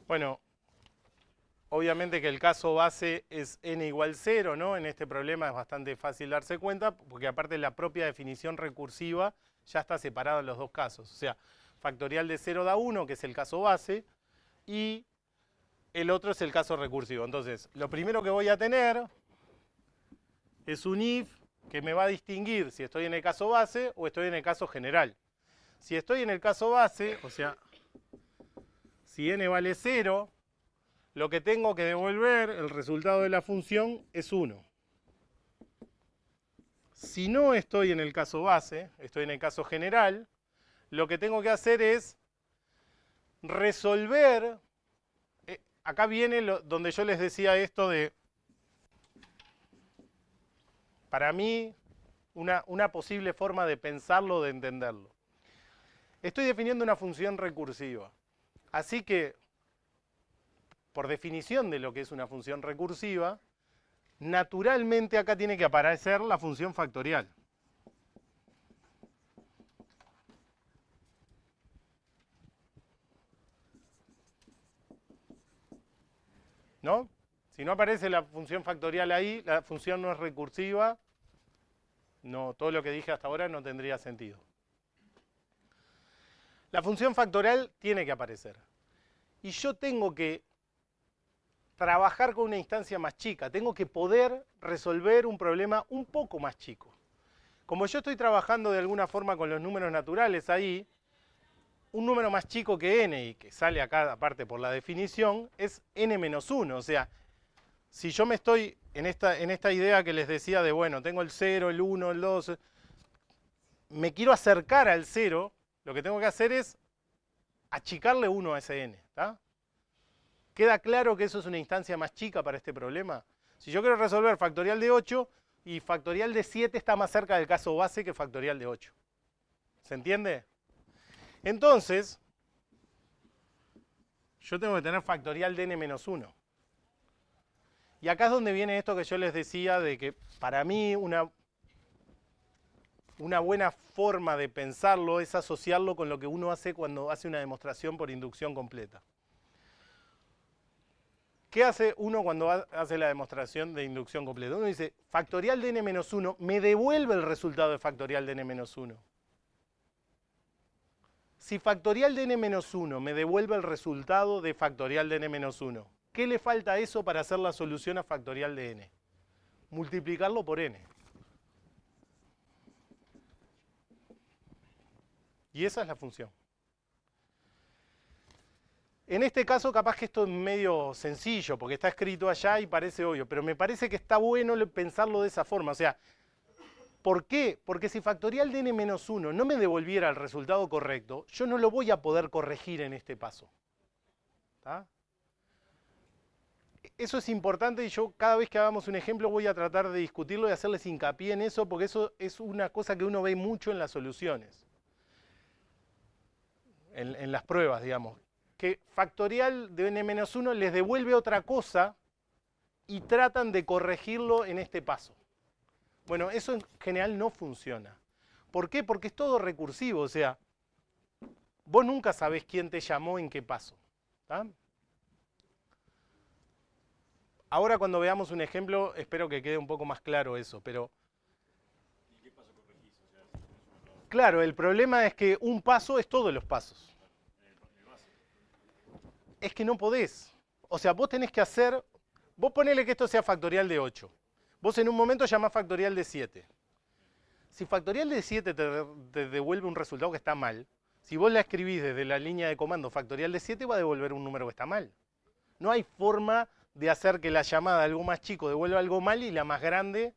Speaker 1: Bueno, obviamente que el caso base es n igual 0, ¿no? En este problema es bastante fácil darse cuenta, porque aparte la propia definición recursiva ya está separada en los dos casos. O sea, factorial de 0 da 1, que es el caso base, y el otro es el caso recursivo. Entonces, lo primero que voy a tener es un if que me va a distinguir si estoy en el caso base o estoy en el caso general. Si estoy en el caso base, o sea, si n vale 0, lo que tengo que devolver, el resultado de la función, es 1. Si no estoy en el caso base, estoy en el caso general, lo que tengo que hacer es resolver. Acá viene donde yo les decía esto de, para mí, una posible forma de pensarlo, de entenderlo. Estoy definiendo una función recursiva. Así que, por definición de lo que es una función recursiva, naturalmente acá tiene que aparecer la función factorial. ¿No? Si no aparece la función factorial ahí, la función no es recursiva, no, todo lo que dije hasta ahora no tendría sentido. La función factorial tiene que aparecer. Y yo tengo que trabajar con una instancia más chica, tengo que poder resolver un problema un poco más chico. Como yo estoy trabajando de alguna forma con los números naturales ahí, un número más chico que n, y que sale acá aparte por la definición, es n menos 1. O sea, si yo me estoy en esta idea que les decía de, bueno, tengo el 0, el 1, el 2, me quiero acercar al 0, lo que tengo que hacer es achicarle 1 a ese n. ¿Tá? ¿Queda claro que eso es una instancia más chica para este problema? Si yo quiero resolver factorial de 8 y factorial de 7 está más cerca del caso base que factorial de 8. ¿Se entiende? Entonces, yo tengo que tener factorial de n menos 1. Y acá es donde viene esto que yo les decía de que para mí una buena forma de pensarlo es asociarlo con lo que uno hace cuando hace una demostración por inducción completa. ¿Qué hace uno cuando hace la demostración de inducción completa? Uno dice, factorial de n menos 1 me devuelve el resultado de factorial de n menos 1. Si factorial de n-1 me devuelve el resultado de factorial de n-1, ¿qué le falta a eso para hacer la solución a factorial de n? Multiplicarlo por n. Y esa es la función. En este caso, capaz que esto es medio sencillo, porque está escrito allá y parece obvio, pero me parece que está bueno pensarlo de esa forma. O sea, ¿por qué? Porque si factorial de n-1 no me devolviera el resultado correcto, yo no lo voy a poder corregir en este paso. ¿Tá? Eso es importante y yo cada vez que hagamos un ejemplo voy a tratar de discutirlo y hacerles hincapié en eso, porque eso es una cosa que uno ve mucho en las soluciones. En las pruebas, digamos. Que factorial de n-1 les devuelve otra cosa y tratan de corregirlo en este paso. Bueno, eso en general no funciona. ¿Por qué? Porque es todo recursivo, o sea, vos nunca sabés quién te llamó en qué paso. ¿Tá? Ahora cuando veamos un ejemplo, espero que quede un poco más claro eso, pero...
Speaker 2: ¿Y qué paso corregís? O sea,
Speaker 1: Claro, el problema es que un paso es todos los pasos. Es que no podés. O sea, vos tenés que hacer... Vos ponele que esto sea factorial de 8. Vos en un momento llamás factorial de 7. Si factorial de 7 te devuelve un resultado que está mal, si vos la escribís desde la línea de comando factorial de 7 va a devolver un número que está mal. No hay forma de hacer que la llamada de algo más chico devuelva algo mal y la más grande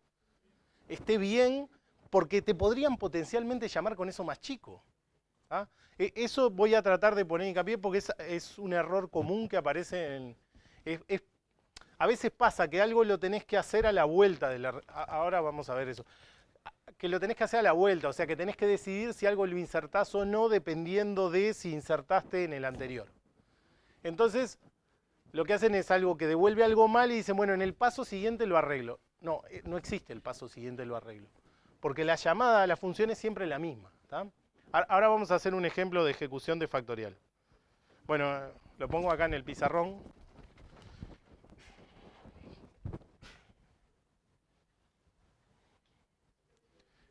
Speaker 1: esté bien, porque te podrían potencialmente llamar con eso más chico. ¿Ah? Eso voy a tratar de poner hincapié porque es un error común que aparece en... a veces pasa que algo lo tenés que hacer a la vuelta de la... Ahora vamos a ver eso. Que lo tenés que hacer a la vuelta, o sea que tenés que decidir si algo lo insertás o no dependiendo de si insertaste en el anterior. Entonces, lo que hacen es algo que devuelve algo mal y dicen, bueno, en el paso siguiente lo arreglo. No, no existe el paso siguiente lo arreglo. Porque la llamada a la función es siempre la misma. ¿Tá? Ahora vamos a hacer un ejemplo de ejecución de factorial. Bueno, lo pongo acá en el pizarrón.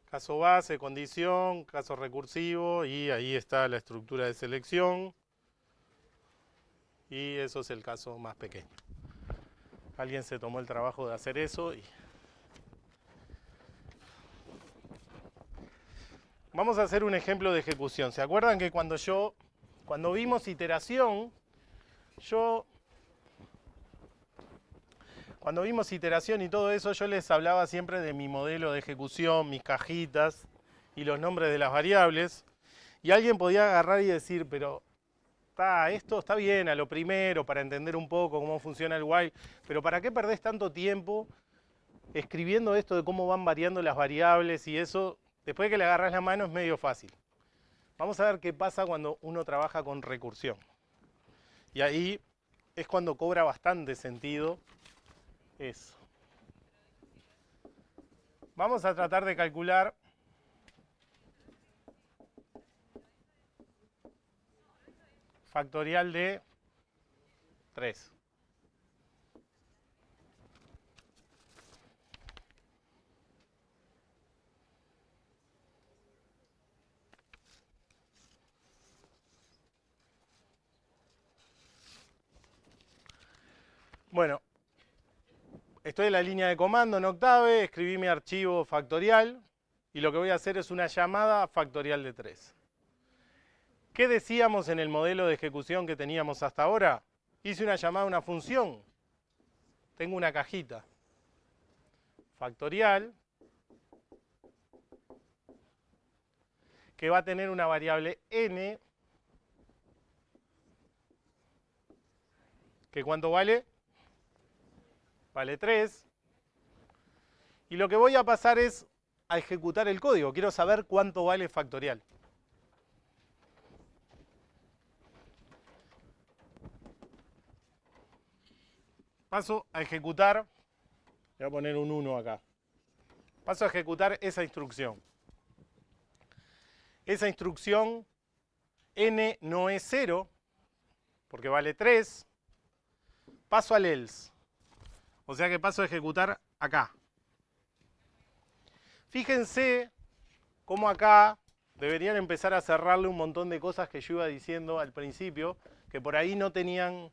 Speaker 1: Caso base, condición, caso recursivo y ahí está la estructura de selección. Y eso es el caso más pequeño. Alguien se tomó el trabajo de hacer eso y... Vamos a hacer un ejemplo de ejecución. ¿Se acuerdan que cuando vimos iteración, cuando vimos iteración y todo eso, yo les hablaba siempre de mi modelo de ejecución, mis cajitas y los nombres de las variables. Y alguien podía agarrar y decir, pero esto está bien a lo primero para entender un poco cómo funciona el while, pero ¿para qué perdés tanto tiempo escribiendo esto de cómo van variando las variables y eso? Después de que le agarras la mano es medio fácil. Vamos a ver qué pasa cuando uno trabaja con recursión. Y ahí es cuando cobra bastante sentido eso. Vamos a tratar de calcular factorial de 3. Bueno, estoy en la línea de comando en Octave, escribí mi archivo factorial y lo que voy a hacer es una llamada a factorial de 3. ¿Qué decíamos en el modelo de ejecución que teníamos hasta ahora? Hice una llamada a una función. Tengo una cajita. Factorial. Que va a tener una variable n. ¿Que cuánto vale? Vale 3. Y lo que voy a pasar es a ejecutar el código. Quiero saber cuánto vale factorial. Paso a ejecutar, voy a poner un 1 acá. Paso a ejecutar esa instrucción. Esa instrucción, n no es 0, porque vale 3. Paso al else. O sea que paso a ejecutar acá. Fíjense cómo acá deberían empezar a cerrarle un montón de cosas que yo iba diciendo al principio, que por ahí no tenían,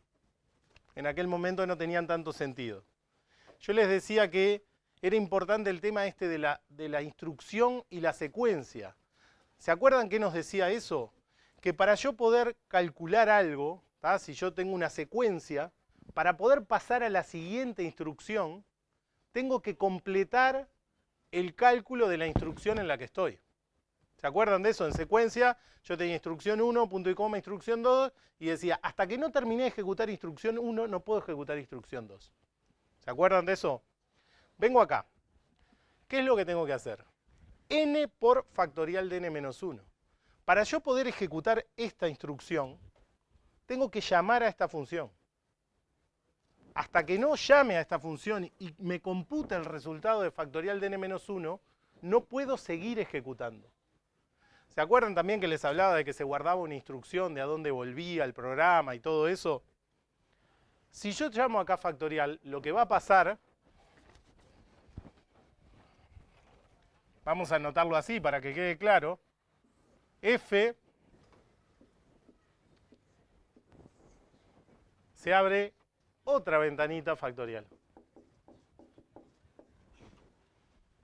Speaker 1: en aquel momento no tenían tanto sentido. Yo les decía que era importante el tema este de la instrucción y la secuencia. ¿Se acuerdan qué nos decía eso? Que para yo poder calcular algo, ¿tá? Si yo tengo una secuencia, para poder pasar a la siguiente instrucción, tengo que completar el cálculo de la instrucción en la que estoy. ¿Se acuerdan de eso? En secuencia, yo tenía instrucción 1, punto y coma, instrucción 2, y decía, hasta que no terminé de ejecutar instrucción 1, no puedo ejecutar instrucción 2. ¿Se acuerdan de eso? Vengo acá. ¿Qué es lo que tengo que hacer? N por factorial de n menos 1. Para yo poder ejecutar esta instrucción, tengo que llamar a esta función. Hasta que no llame a esta función y me compute el resultado de factorial de n menos 1, no puedo seguir ejecutando. ¿Se acuerdan también que les hablaba de que se guardaba una instrucción de a dónde volvía el programa y todo eso? Si yo llamo acá factorial, lo que va a pasar, vamos a anotarlo así para que quede claro, f se abre otra ventanita factorial.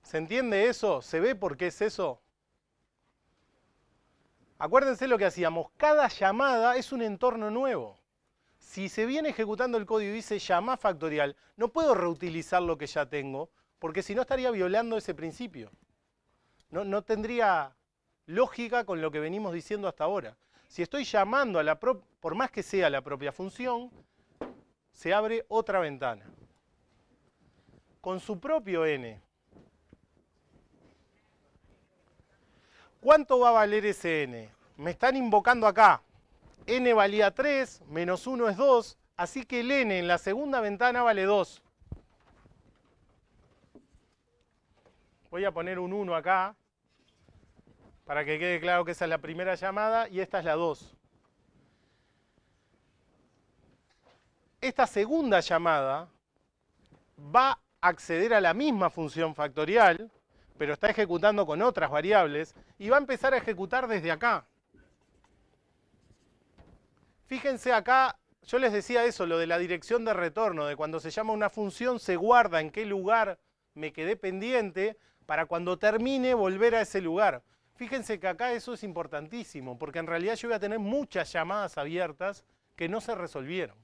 Speaker 1: ¿Se entiende eso? ¿Se ve por qué es eso? Acuérdense lo que hacíamos, cada llamada es un entorno nuevo. Si se viene ejecutando el código y dice llama factorial, no puedo reutilizar lo que ya tengo, porque si no estaría violando ese principio. No tendría lógica con lo que venimos diciendo hasta ahora. Si estoy llamando a por más que sea la propia función, se abre otra ventana. Con su propio n. ¿Cuánto va a valer ese n? Me están invocando acá. N valía 3, menos 1 es 2, así que el n en la segunda ventana vale 2. Voy a poner un 1 acá, para que quede claro que esa es la primera llamada y esta es la 2. Esta segunda llamada va a acceder a la misma función factorial, pero está ejecutando con otras variables, y va a empezar a ejecutar desde acá. Fíjense acá, yo les decía eso, lo de la dirección de retorno, de cuando se llama una función se guarda en qué lugar me quedé pendiente, para cuando termine volver a ese lugar. Fíjense que acá eso es importantísimo, porque en realidad yo voy a tener muchas llamadas abiertas que no se resolvieron.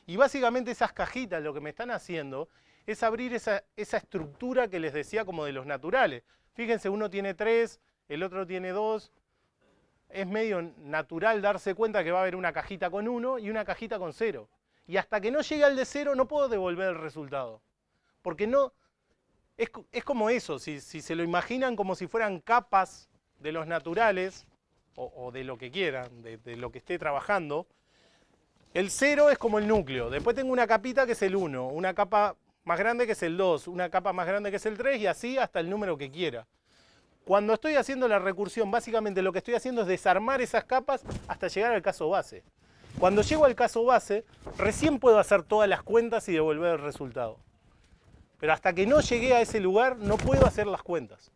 Speaker 1: Y básicamente esas cajitas lo que me están haciendo es abrir esa estructura que les decía como de los naturales. Fíjense, uno tiene 3, el otro tiene 2. Es medio natural darse cuenta que va a haber una cajita con 1 y una cajita con 0. Y hasta que no llegue al de 0 no puedo devolver el resultado. Porque no... Es como eso, si se lo imaginan como si fueran capas de los naturales, o de lo que quieran, de lo que esté trabajando, el 0 es como el núcleo. Después tengo una capita que es el 1, una capa más grande que es el 2, una capa más grande que es el 3 y así hasta el número que quiera. Cuando estoy haciendo la recursión, básicamente lo que estoy haciendo es desarmar esas capas hasta llegar al caso base. Cuando llego al caso base, recién puedo hacer todas las cuentas y devolver el resultado. Pero hasta que no llegué a ese lugar, no puedo hacer las cuentas.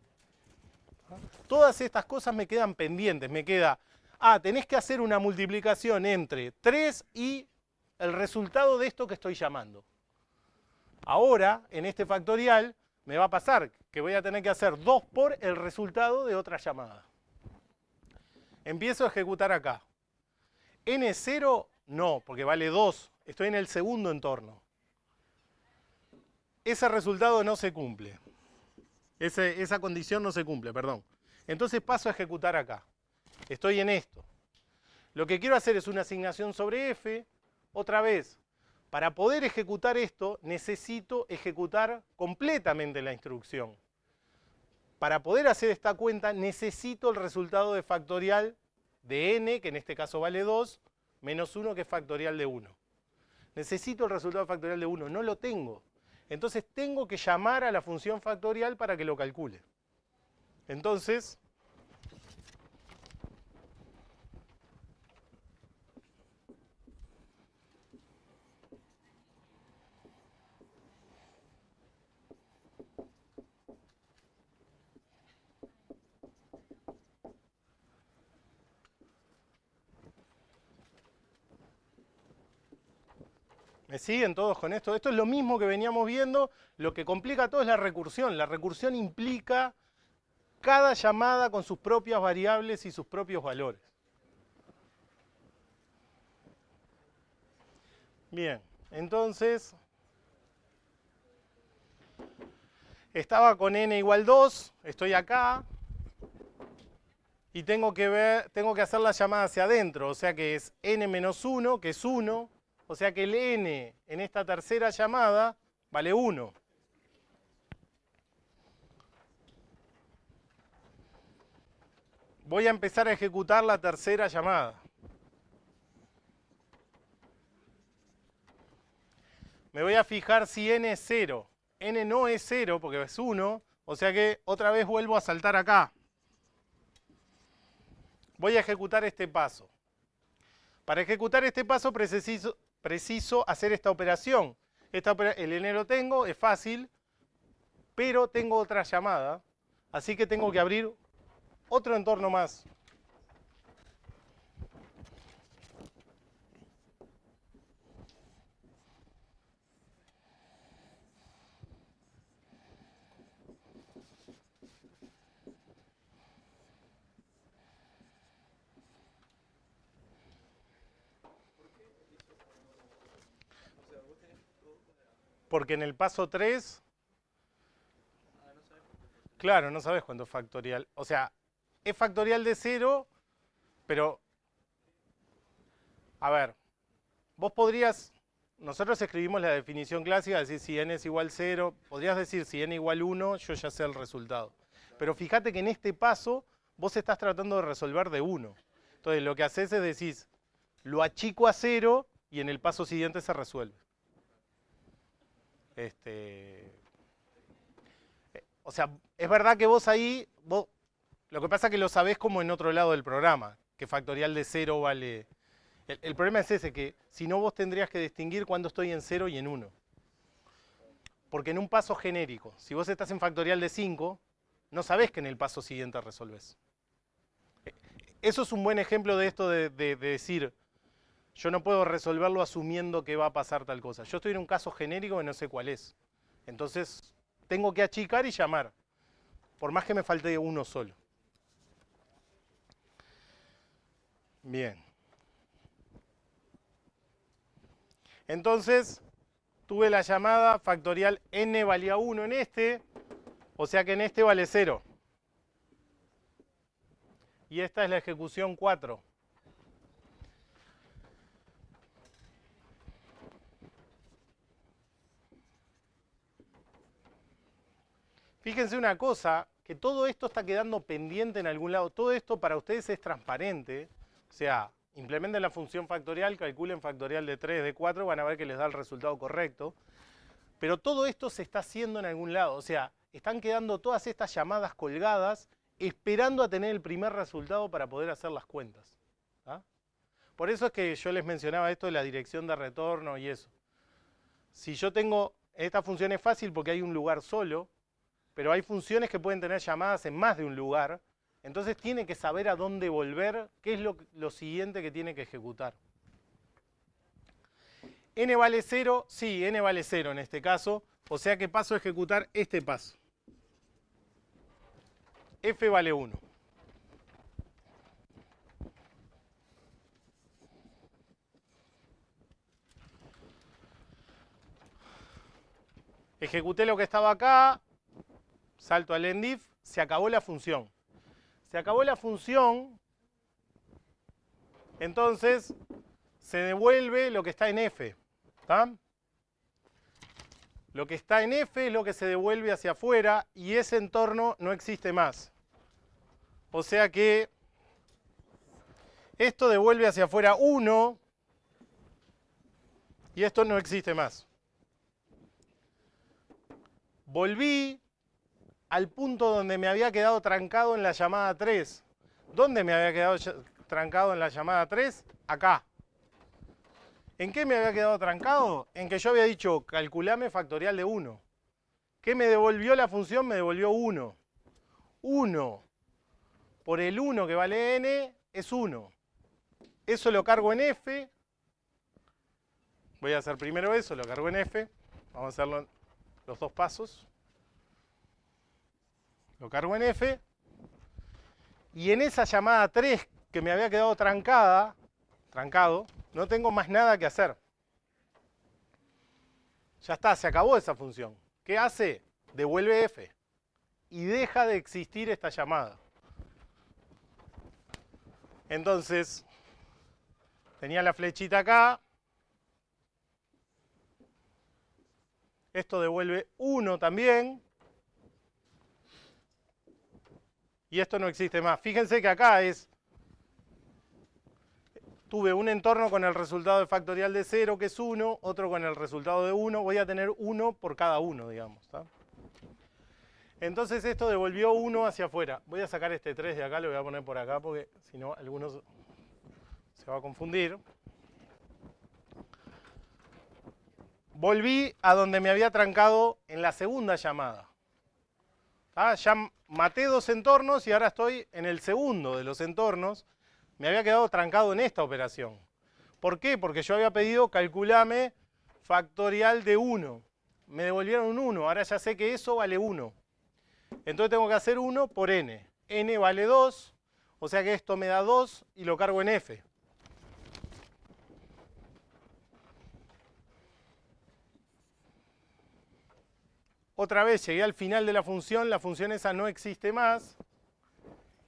Speaker 1: Todas estas cosas me quedan pendientes. Me queda, tenés que hacer una multiplicación entre 3 y el resultado de esto que estoy llamando. Ahora, en este factorial, me va a pasar que voy a tener que hacer 2 por el resultado de otra llamada. Empiezo a ejecutar acá. N0, no, porque vale 2. Estoy en el segundo entorno. Ese resultado no se cumple. Esa condición no se cumple, perdón. Entonces paso a ejecutar acá. Estoy en esto. Lo que quiero hacer es una asignación sobre f. Otra vez, para poder ejecutar esto, necesito ejecutar completamente la instrucción. Para poder hacer esta cuenta, necesito el resultado de factorial de n, que en este caso vale 2, menos 1, que es factorial de 1. Necesito el resultado factorial de 1, no lo tengo. Entonces tengo que llamar a la función factorial para que lo calcule. Entonces, ¿Me siguen todos con esto? Esto es lo mismo que veníamos viendo. Lo que complica todo es la recursión. La recursión implica cada llamada con sus propias variables y sus propios valores. Bien, entonces estaba con n igual 2, estoy acá y tengo que hacer la llamada hacia adentro, o sea que es n menos 1, que es 1, o sea que el n en esta tercera llamada vale 1. Voy a empezar a ejecutar la tercera llamada. Me voy a fijar si n es 0. N no es 0 porque es 1, o sea que otra vez vuelvo a saltar acá. Voy a ejecutar este paso. Para ejecutar este paso preciso hacer esta operación. El n lo tengo, es fácil, pero tengo otra llamada, así que tengo que abrir otro entorno más. Porque en el paso 3, claro, no sabes cuánto es factorial. O sea, es factorial de 0, pero, a ver, vos podrías, nosotros escribimos la definición clásica, decir si n es igual 0, podrías decir si n igual 1, yo ya sé el resultado. Pero fíjate que en este paso vos estás tratando de resolver de 1. Entonces lo que haces es decir, lo achico a 0 y en el paso siguiente se resuelve. O sea, es verdad que vos ahí, lo que pasa es que lo sabés como en otro lado del programa, que factorial de 0 vale. El problema es ese, que si no vos tendrías que distinguir cuándo estoy en 0 y en 1. Porque en un paso genérico, si vos estás en factorial de 5, no sabés que en el paso siguiente resolvés. Eso es un buen ejemplo de esto de decir, yo no puedo resolverlo asumiendo que va a pasar tal cosa. Yo estoy en un caso genérico que no sé cuál es. Entonces, tengo que achicar y llamar, por más que me falte uno solo. Bien. Entonces, tuve la llamada factorial n valía 1 en este, o sea que en este vale 0. Y esta es la ejecución 4. Fíjense una cosa, que todo esto está quedando pendiente en algún lado. Todo esto para ustedes es transparente. O sea, implementen la función factorial, calculen factorial de 3, de 4, van a ver que les da el resultado correcto. Pero todo esto se está haciendo en algún lado. O sea, están quedando todas estas llamadas colgadas esperando a tener el primer resultado para poder hacer las cuentas. ¿Ah? Por eso es que yo les mencionaba esto de la dirección de retorno y eso. Si yo tengo, esta función es fácil porque hay un lugar solo, pero hay funciones que pueden tener llamadas en más de un lugar, entonces tiene que saber a dónde volver, qué es lo siguiente que tiene que ejecutar. ¿N vale 0? Sí, n vale 0 en este caso, o sea que paso a ejecutar este paso. F vale 1. Ejecuté lo que estaba acá, salto al endif, se acabó la función. Se acabó la función, entonces se devuelve lo que está en F. ¿Está? Lo que está en F es lo que se devuelve hacia afuera y ese entorno no existe más. O sea que esto devuelve hacia afuera 1 y esto no existe más. Volví al punto donde me había quedado trancado en la llamada 3. ¿Dónde me había quedado trancado en la llamada 3? Acá. ¿En qué me había quedado trancado? En que yo había dicho, calculame factorial de 1. ¿Qué me devolvió la función? Me devolvió 1. 1 por el 1 que vale n es 1. Eso lo cargo en f. Voy a hacer primero eso, lo cargo en F. Vamos a hacerlo en los dos pasos. Lo cargo en F. Y en esa llamada 3 que me había quedado trancado, no tengo más nada que hacer. Ya está, se acabó esa función. ¿Qué hace? Devuelve F. Y deja de existir esta llamada. Entonces, tenía la flechita acá. Esto devuelve 1 también. Y esto no existe más. Fíjense que acá tuve un entorno con el resultado de factorial de 0, que es 1, otro con el resultado de 1. Voy a tener 1 por cada uno, digamos. ¿Tá? Entonces esto devolvió 1 hacia afuera. Voy a sacar este 3 de acá, lo voy a poner por acá, porque si no, algunos se va a confundir. Volví a donde me había trancado en la segunda llamada. ¿Tá? Ya maté 2 entornos y ahora estoy en el segundo de los entornos. Me había quedado trancado en esta operación. ¿Por qué? Porque yo había pedido calculame factorial de 1. Me devolvieron un 1. Ahora ya sé que eso vale 1. Entonces tengo que hacer 1 por n. N vale 2. O sea que esto me da 2 y lo cargo en F. Otra vez llegué al final de la función esa no existe más.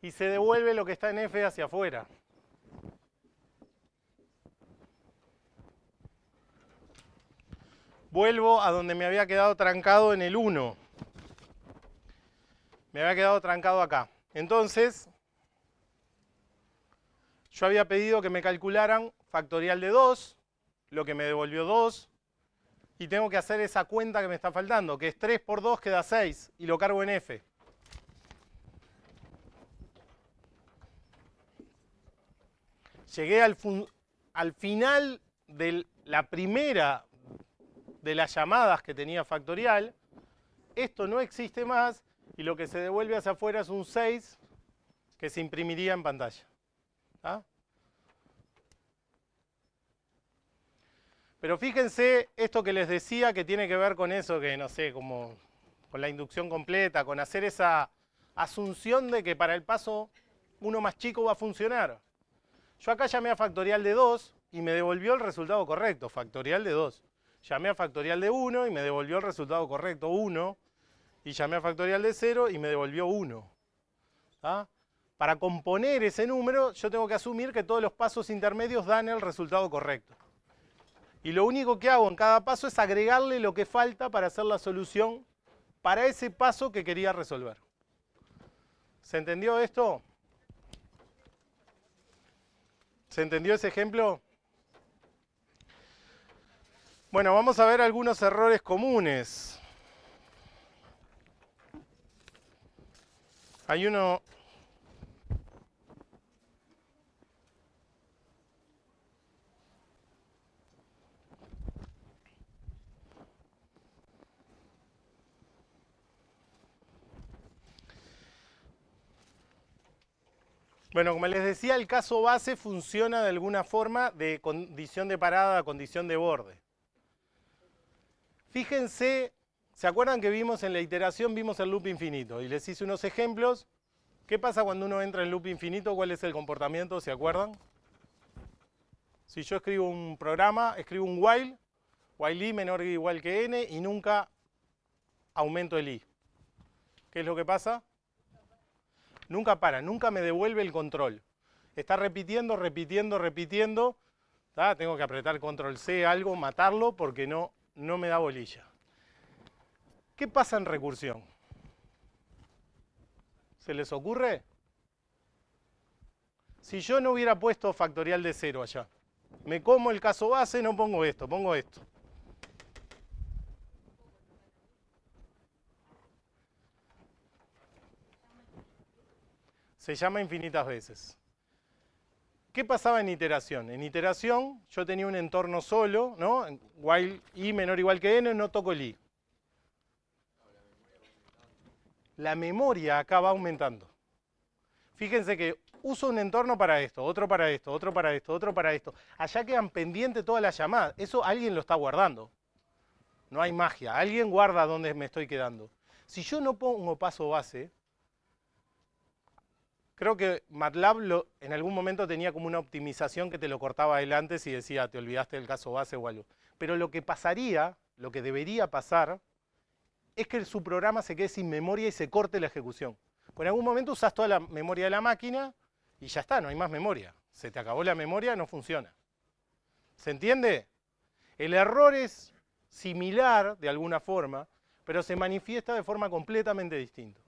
Speaker 1: Y se devuelve lo que está en F hacia afuera. Vuelvo a donde me había quedado trancado en el 1. Me había quedado trancado acá. Entonces, yo había pedido que me calcularan factorial de 2, lo que me devolvió 2, y tengo que hacer esa cuenta que me está faltando, que es 3 por 2 queda 6, y lo cargo en F. Llegué al final de la primera de las llamadas que tenía factorial. Esto no existe más y lo que se devuelve hacia afuera es un 6 que se imprimiría en pantalla. ¿Ah? Pero fíjense esto que les decía que tiene que ver con eso, que no sé, como con la inducción completa, con hacer esa asunción de que para el paso 1 más chico va a funcionar. Yo acá llamé a factorial de 2 y me devolvió el resultado correcto, factorial de 2. Llamé a factorial de 1 y me devolvió el resultado correcto, 1. Y llamé a factorial de 0 y me devolvió 1. ¿Ah? Para componer ese número, yo tengo que asumir que todos los pasos intermedios dan el resultado correcto. Y lo único que hago en cada paso es agregarle lo que falta para hacer la solución para ese paso que quería resolver. ¿Se entendió esto? ¿Se entendió ese ejemplo? Bueno, vamos a ver algunos errores comunes. Hay uno... Bueno, como les decía, el caso base funciona de alguna forma de condición de parada a condición de borde. Fíjense, ¿se acuerdan que vimos en la iteración, vimos el loop infinito? Y les hice unos ejemplos. ¿Qué pasa cuando uno entra en loop infinito? ¿Cuál es el comportamiento? ¿Se acuerdan? Si yo escribo un programa, escribo un while i menor o igual que n, y nunca aumento el i. ¿Qué es lo que pasa? Nunca para, nunca me devuelve el control. Está repitiendo, repitiendo, repitiendo. ¿Tá? Tengo que apretar control C, algo, matarlo, porque no me da bolilla. ¿Qué pasa en recursión? ¿Se les ocurre? Si yo no hubiera puesto factorial de 0 allá, me como el caso base, no pongo esto, pongo esto. Se llama infinitas veces. ¿Qué pasaba en iteración? En iteración yo tenía un entorno solo, ¿no? While i menor o igual que n, no toco el i. La memoria acá va aumentando. Fíjense que uso un entorno para esto, otro para esto, otro para esto, otro para esto. Allá quedan pendientes todas las llamadas. Eso alguien lo está guardando. No hay magia. Alguien guarda dónde me estoy quedando. Si yo no pongo paso base, creo que MATLAB en algún momento tenía como una optimización que te lo cortaba adelante si decía te olvidaste del caso base o algo. Pero lo que pasaría, lo que debería pasar, es que su programa se quede sin memoria y se corte la ejecución. Pues en algún momento usas toda la memoria de la máquina y ya está, no hay más memoria. Se te acabó la memoria, no funciona. ¿Se entiende? El error es similar de alguna forma, pero se manifiesta de forma completamente distinta.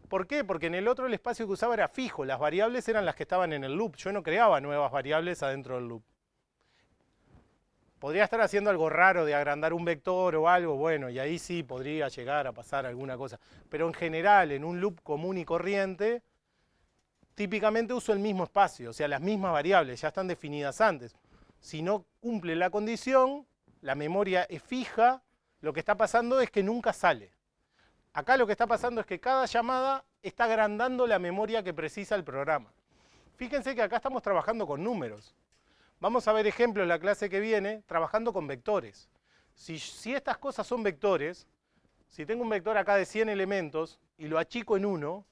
Speaker 1: ¿Por qué? Porque en el otro el espacio que usaba era fijo, las variables eran las que estaban en el loop. Yo no creaba nuevas variables adentro del loop. Podría estar haciendo algo raro de agrandar un vector o algo, bueno, y ahí sí podría llegar a pasar alguna cosa. Pero en general, en un loop común y corriente, típicamente uso el mismo espacio, o sea, las mismas variables ya están definidas antes. Si no cumple la condición, la memoria es fija, lo que está pasando es que nunca sale. Acá lo que está pasando es que cada llamada está agrandando la memoria que precisa el programa. Fíjense que acá estamos trabajando con números. Vamos a ver ejemplos en la clase que viene trabajando con vectores. Si estas cosas son vectores, si tengo un vector acá de 100 elementos y lo achico en 1,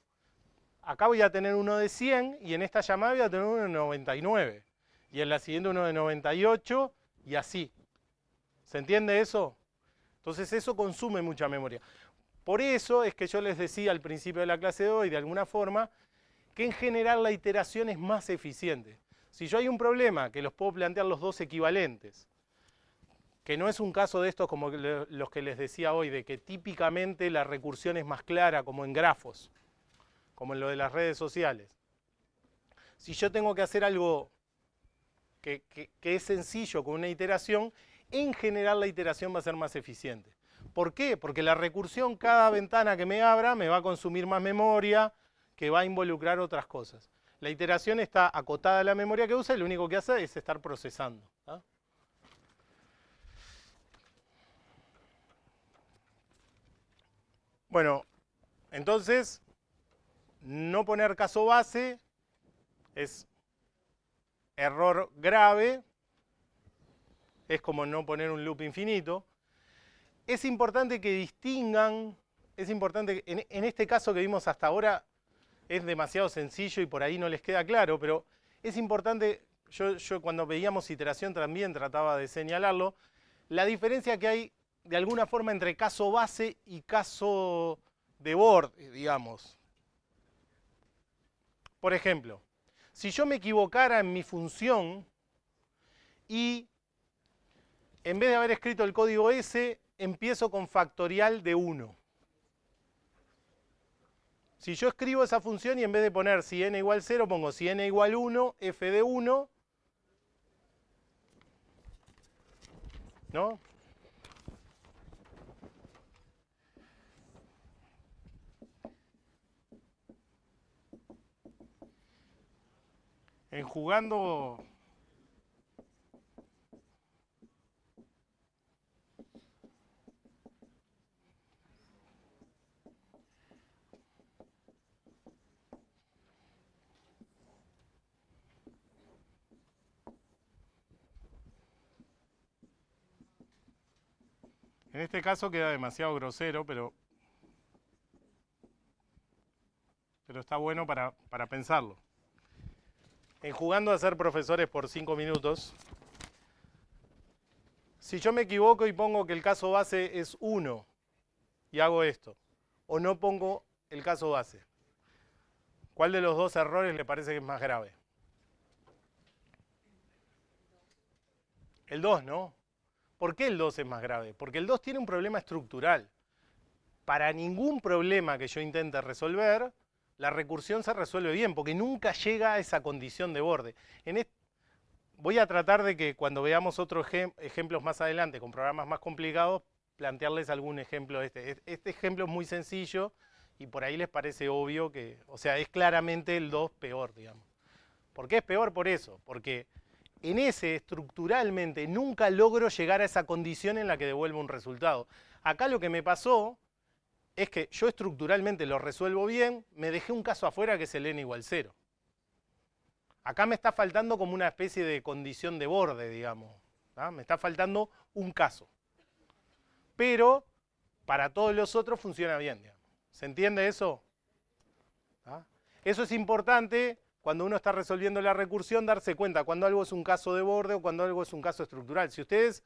Speaker 1: acá voy a tener uno de 100 y en esta llamada voy a tener uno de 99. Y en la siguiente uno de 98 y así. ¿Se entiende eso? Entonces eso consume mucha memoria. Por eso es que yo les decía al principio de la clase de hoy, de alguna forma, que en general la iteración es más eficiente. Si yo hay un problema, que los puedo plantear los dos equivalentes, que no es un caso de estos como los que les decía hoy, de que típicamente la recursión es más clara, como en grafos, como en lo de las redes sociales. Si yo tengo que hacer algo que es sencillo con una iteración, en general la iteración va a ser más eficiente. ¿Por qué? Porque la recursión, cada ventana que me abra, me va a consumir más memoria, que va a involucrar otras cosas. La iteración está acotada a la memoria que usa y lo único que hace es estar procesando. ¿Ah? Bueno, entonces, no poner caso base es error grave, es como no poner un loop infinito. Es importante que distingan, es importante, en este caso que vimos hasta ahora, es demasiado sencillo y por ahí no les queda claro, pero es importante, yo cuando veíamos iteración también trataba de señalarlo, la diferencia que hay de alguna forma entre caso base y caso de borde, digamos. Por ejemplo, si yo me equivocara en mi función y en vez de haber escrito el código S, empiezo con factorial de 1. Si yo escribo esa función y en vez de poner si n igual 0, pongo si n igual 1, f de 1, ¿no? En jugando... En este caso queda demasiado grosero, pero está bueno para pensarlo. En jugando a ser profesores por 5 minutos, si yo me equivoco y pongo que el caso base es 1 y hago esto, o no pongo el caso base, ¿cuál de los dos errores le parece que es más grave? El 2, ¿no? ¿Por qué el 2 es más grave? Porque el 2 tiene un problema estructural. Para ningún problema que yo intente resolver, la recursión se resuelve bien, porque nunca llega a esa condición de borde. Voy a tratar de que cuando veamos otros ejemplos más adelante, con programas más complicados, plantearles algún ejemplo de este. Este ejemplo es muy sencillo y por ahí les parece obvio que, o sea, es claramente el 2 peor, digamos. ¿Por qué es peor? Por eso, porque en ese estructuralmente nunca logro llegar a esa condición en la que devuelvo un resultado. Acá lo que me pasó es que yo estructuralmente lo resuelvo bien, me dejé un caso afuera que es el n igual 0. Acá me está faltando como una especie de condición de borde, digamos. ¿Tá? Me está faltando un caso. Pero para todos los otros funciona bien, digamos. ¿Se entiende eso? ¿Tá? Eso es importante cuando uno está resolviendo la recursión, darse cuenta cuando algo es un caso de borde o cuando algo es un caso estructural. Si ustedes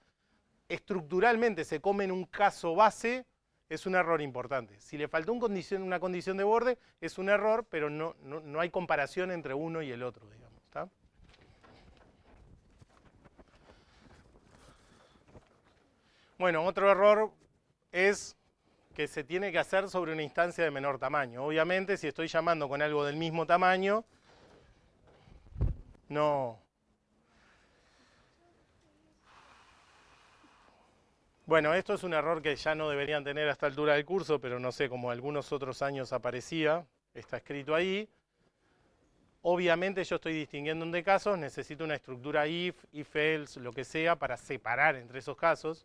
Speaker 1: estructuralmente se comen un caso base, es un error importante. Si le faltó una condición de borde, es un error, pero no hay comparación entre uno y el otro, digamos. ¿Tá? Bueno, otro error es que se tiene que hacer sobre una instancia de menor tamaño. Obviamente, si estoy llamando con algo del mismo tamaño, no. Bueno, esto es un error que ya no deberían tener a esta altura del curso, pero no sé, como algunos otros años aparecía, está escrito ahí. Obviamente yo estoy distinguiendo de casos, necesito una estructura if, else, lo que sea, para separar entre esos casos.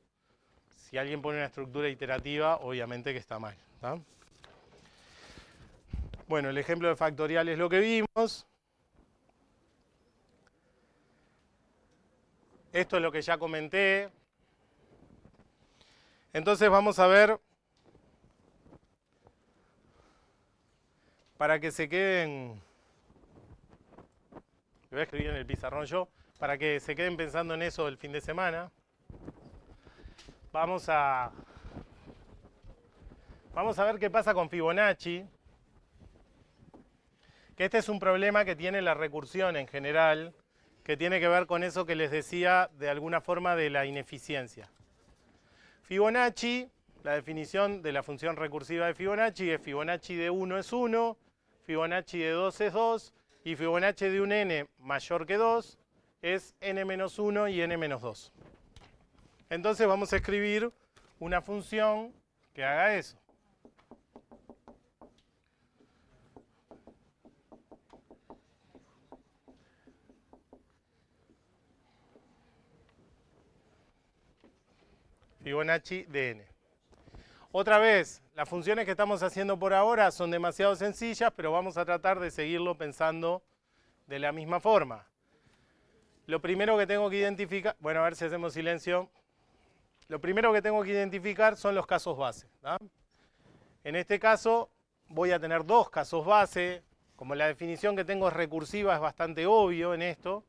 Speaker 1: Si alguien pone una estructura iterativa, obviamente que está mal. ¿Tá? Bueno, el ejemplo de factorial es lo que vimos. Esto es lo que ya comenté. Entonces vamos a ver, para que se queden, lo voy a escribir en el pizarrón yo, para que se queden pensando en eso el fin de semana. Vamos a ver qué pasa con Fibonacci, que este es un problema que tiene la recursión en general, que tiene que ver con eso que les decía de alguna forma de la ineficiencia. Fibonacci, la definición de la función recursiva de Fibonacci es Fibonacci de 1 es 1, Fibonacci de 2 es 2, y Fibonacci de un n mayor que 2 es n menos 1 y n menos 2. Entonces vamos a escribir una función que haga eso. Fibonacci de n. Otra vez, las funciones que estamos haciendo por ahora son demasiado sencillas, pero vamos a tratar de seguirlo pensando de la misma forma. Lo primero que tengo que identificar, bueno, a ver si hacemos silencio. Lo primero que tengo que identificar son los casos base. ¿Tá? En este caso voy a tener dos casos base. Como la definición que tengo es recursiva, es bastante obvio en esto.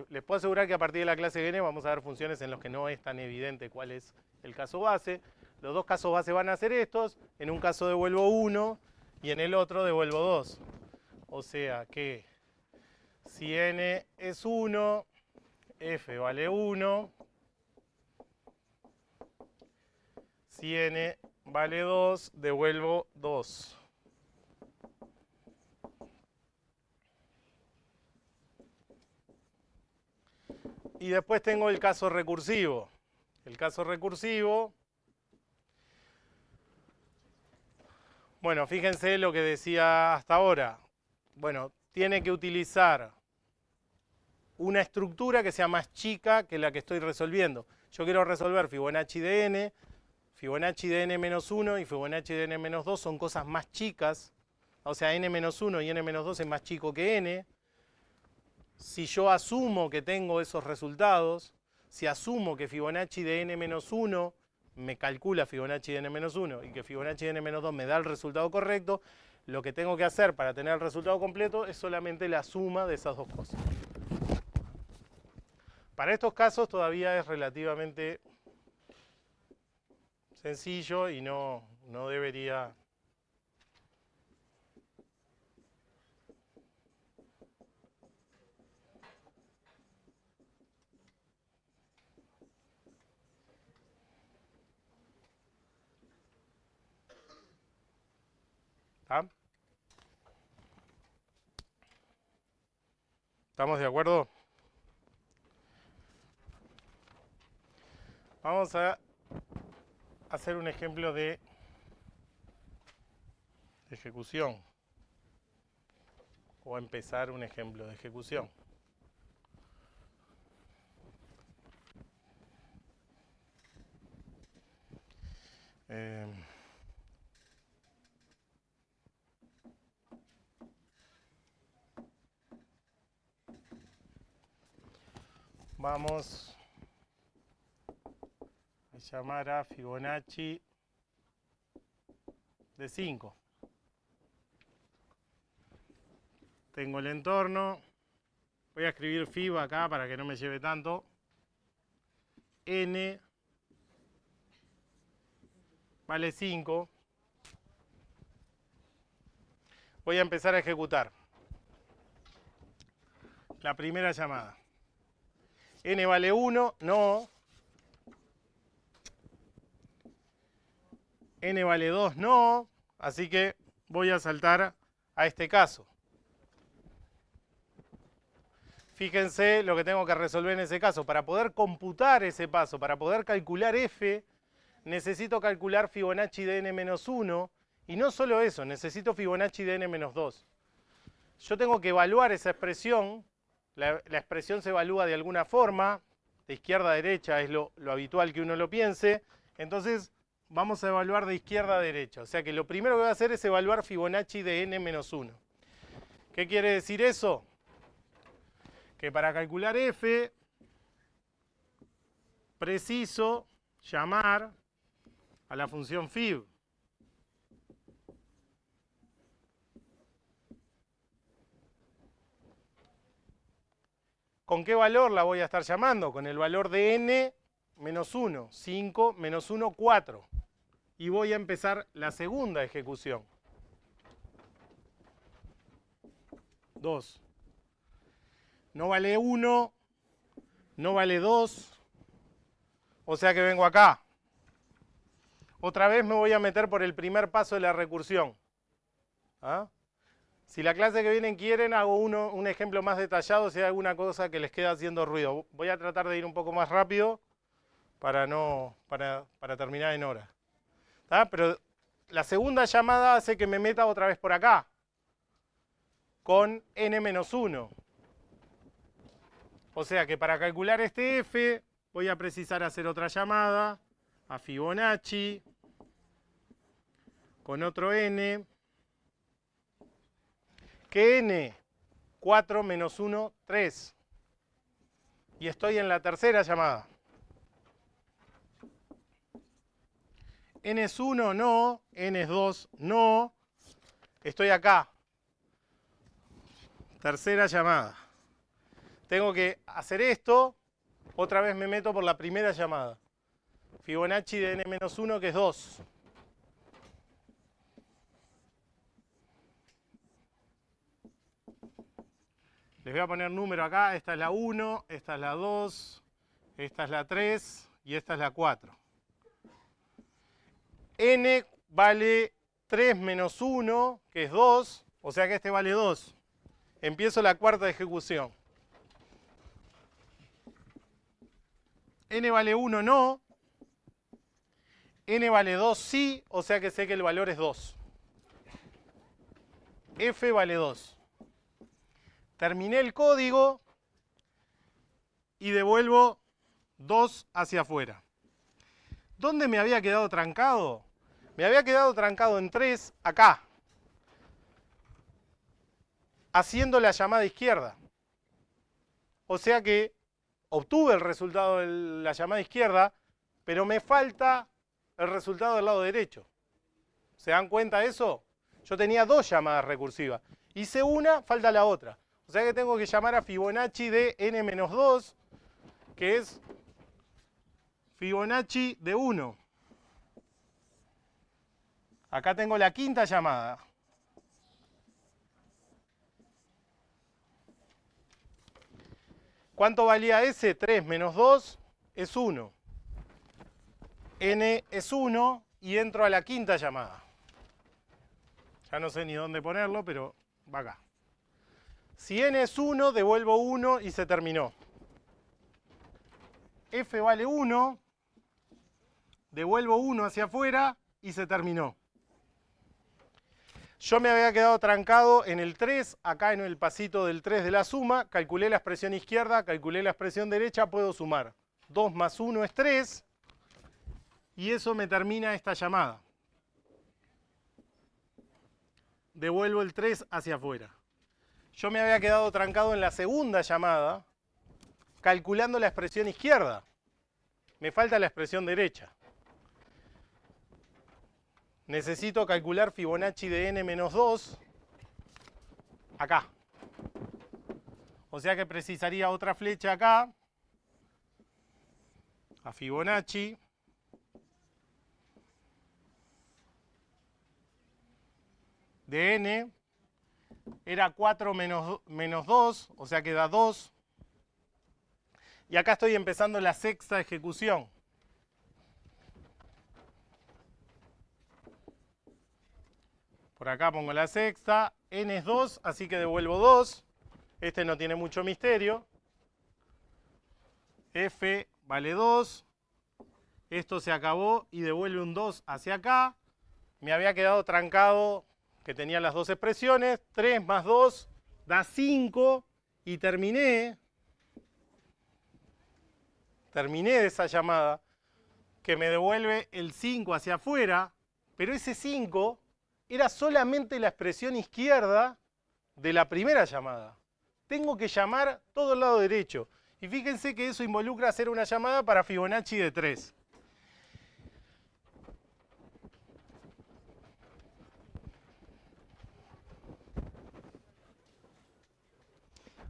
Speaker 1: Les puedo asegurar que a partir de la clase que viene vamos a ver funciones en las que no es tan evidente cuál es el caso base. Los dos casos base van a ser estos. En un caso devuelvo 1 y en el otro devuelvo 2. O sea que si n es 1, f vale 1. Si n vale 2, devuelvo 2. Y después tengo el caso recursivo. El caso recursivo, bueno, fíjense lo que decía hasta ahora. Bueno, tiene que utilizar una estructura que sea más chica que la que estoy resolviendo. Yo quiero resolver Fibonacci de n menos 1 y Fibonacci de n menos 2 son cosas más chicas. O sea, n menos 1 y n menos 2 es más chico que n. Si yo asumo que tengo esos resultados, si asumo que Fibonacci de n menos 1 me calcula Fibonacci de n menos 1 y que Fibonacci de n menos 2 me da el resultado correcto, lo que tengo que hacer para tener el resultado completo es solamente la suma de esas dos cosas. Para estos casos todavía es relativamente sencillo y no debería... ¿Ah? ¿Estamos de acuerdo? Vamos a hacer un ejemplo de ejecución. O empezar un ejemplo de ejecución. vamos a llamar a Fibonacci de 5. Tengo el entorno. Voy a escribir Fib acá para que no me lleve tanto. N vale 5. Voy a empezar a ejecutar la primera llamada. N vale 1, no. N vale 2, no. Así que voy a saltar a este caso. Fíjense lo que tengo que resolver en ese caso. Para poder computar ese paso, para poder calcular F, necesito calcular Fibonacci de n-1. Y no solo eso, necesito Fibonacci de n-2. Yo tengo que evaluar esa expresión. La expresión se evalúa de alguna forma. De izquierda a derecha es lo habitual que uno lo piense. Entonces vamos a evaluar de izquierda a derecha. O sea que lo primero que voy a hacer es evaluar Fibonacci de n-1. ¿Qué quiere decir eso? Que para calcular F, preciso llamar a la función Fib. ¿Con qué valor la voy a estar llamando? Con el valor de n-1, 5, menos 1, 4. Y voy a empezar la segunda ejecución. 2. No vale 1, no vale 2, o sea que vengo acá. Otra vez me voy a meter por el primer paso de la recursión. ¿Ah? Si la clase que vienen quieren, hago un ejemplo más detallado si hay alguna cosa que les queda haciendo ruido. Voy a tratar de ir un poco más rápido para terminar en hora. ¿Ah? Pero la segunda llamada hace que me meta otra vez por acá, con n-1. O sea que para calcular este F voy a precisar hacer otra llamada a Fibonacci con otro n, que n, 4 menos 1, 3. Y estoy en la tercera llamada. N es 1, no. N es 2, no. Estoy acá. Tercera llamada. Tengo que hacer esto. Otra vez me meto por la primera llamada. Fibonacci de n-1, que es 2. Les voy a poner número acá. Esta es la 1, esta es la 2, esta es la 3 y esta es la 4. N vale 3 menos 1, que es 2. O sea que este vale 2. Empiezo la cuarta ejecución. N vale 1, no. N vale 2, sí. O sea que sé que el valor es 2. F vale 2. Terminé el código y devuelvo 2 hacia afuera. ¿Dónde me había quedado trancado? Me había quedado trancado en 3 acá, haciendo la llamada izquierda. O sea que obtuve el resultado de la llamada izquierda, pero me falta el resultado del lado derecho. ¿Se dan cuenta de eso? Yo tenía 2 llamadas recursivas. Hice una, falta la otra. O sea que tengo que llamar a Fibonacci de n-2, que es Fibonacci de 1. Acá tengo la quinta llamada. ¿Cuánto valía ese? 3 menos 2 es 1. N es 1 y entro a la quinta llamada. Ya no sé ni dónde ponerlo, pero va acá. Si n es 1, devuelvo 1 y se terminó. F vale 1, devuelvo 1 hacia afuera y se terminó. Yo me había quedado trancado en el 3, acá en el pasito del 3 de la suma, calculé la expresión izquierda, calculé la expresión derecha, puedo sumar. 2 más 1 es 3 y eso me termina esta llamada. Devuelvo el 3 hacia afuera. Yo me había quedado trancado en la segunda llamada, calculando la expresión izquierda. Me falta la expresión derecha. Necesito calcular Fibonacci de n menos 2 acá. O sea que precisaría otra flecha acá, a Fibonacci, de n, era 4 menos 2, o sea que da 2. Y acá estoy empezando la sexta ejecución. Por acá pongo la sexta, n es 2, así que devuelvo 2. Este no tiene mucho misterio. F vale 2. Esto se acabó y devuelve un 2 hacia acá. Me había quedado trancado que tenía las dos expresiones. 3 más 2 da 5 y terminé de esa llamada que me devuelve el 5 hacia afuera, pero ese 5 era solamente la expresión izquierda de la primera llamada. Tengo que llamar todo el lado derecho. Y fíjense que eso involucra hacer una llamada para Fibonacci de 3.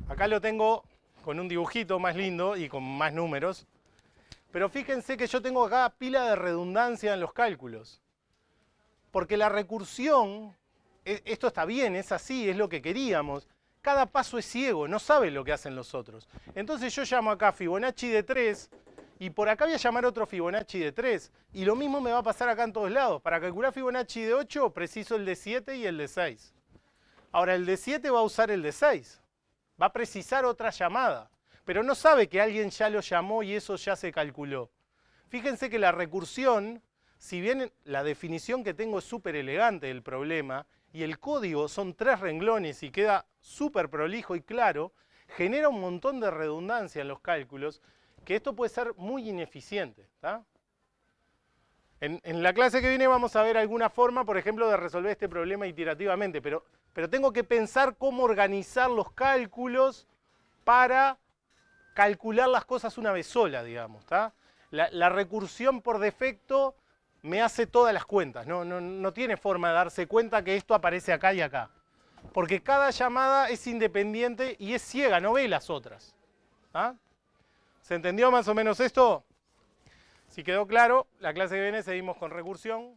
Speaker 1: Acá lo tengo con un dibujito más lindo y con más números. Pero fíjense que yo tengo acá pila de redundancia en los cálculos. Porque la recursión, esto está bien, es así, es lo que queríamos. Cada paso es ciego, no sabe lo que hacen los otros. Entonces yo llamo acá Fibonacci de 3 y por acá voy a llamar otro Fibonacci de 3. Y lo mismo me va a pasar acá en todos lados. Para calcular Fibonacci de 8 preciso el de 7 y el de 6. Ahora el de 7 va a usar el de 6. Va a precisar otra llamada. Pero no sabe que alguien ya lo llamó y eso ya se calculó. Fíjense que la recursión, si bien la definición que tengo es súper elegante del problema, y el código son 3 renglones y queda súper prolijo y claro, genera un montón de redundancia en los cálculos, que esto puede ser muy ineficiente. ¿Tá? En la clase que viene vamos a ver alguna forma, por ejemplo, de resolver este problema iterativamente, pero tengo que pensar cómo organizar los cálculos para calcular las cosas una vez sola, digamos. ¿Tá? La recursión por defecto me hace todas las cuentas, no tiene forma de darse cuenta que esto aparece acá y acá. Porque cada llamada es independiente y es ciega, no ve las otras. ¿Ah? ¿Se entendió más o menos esto? Si quedó claro, la clase que viene seguimos con recursión.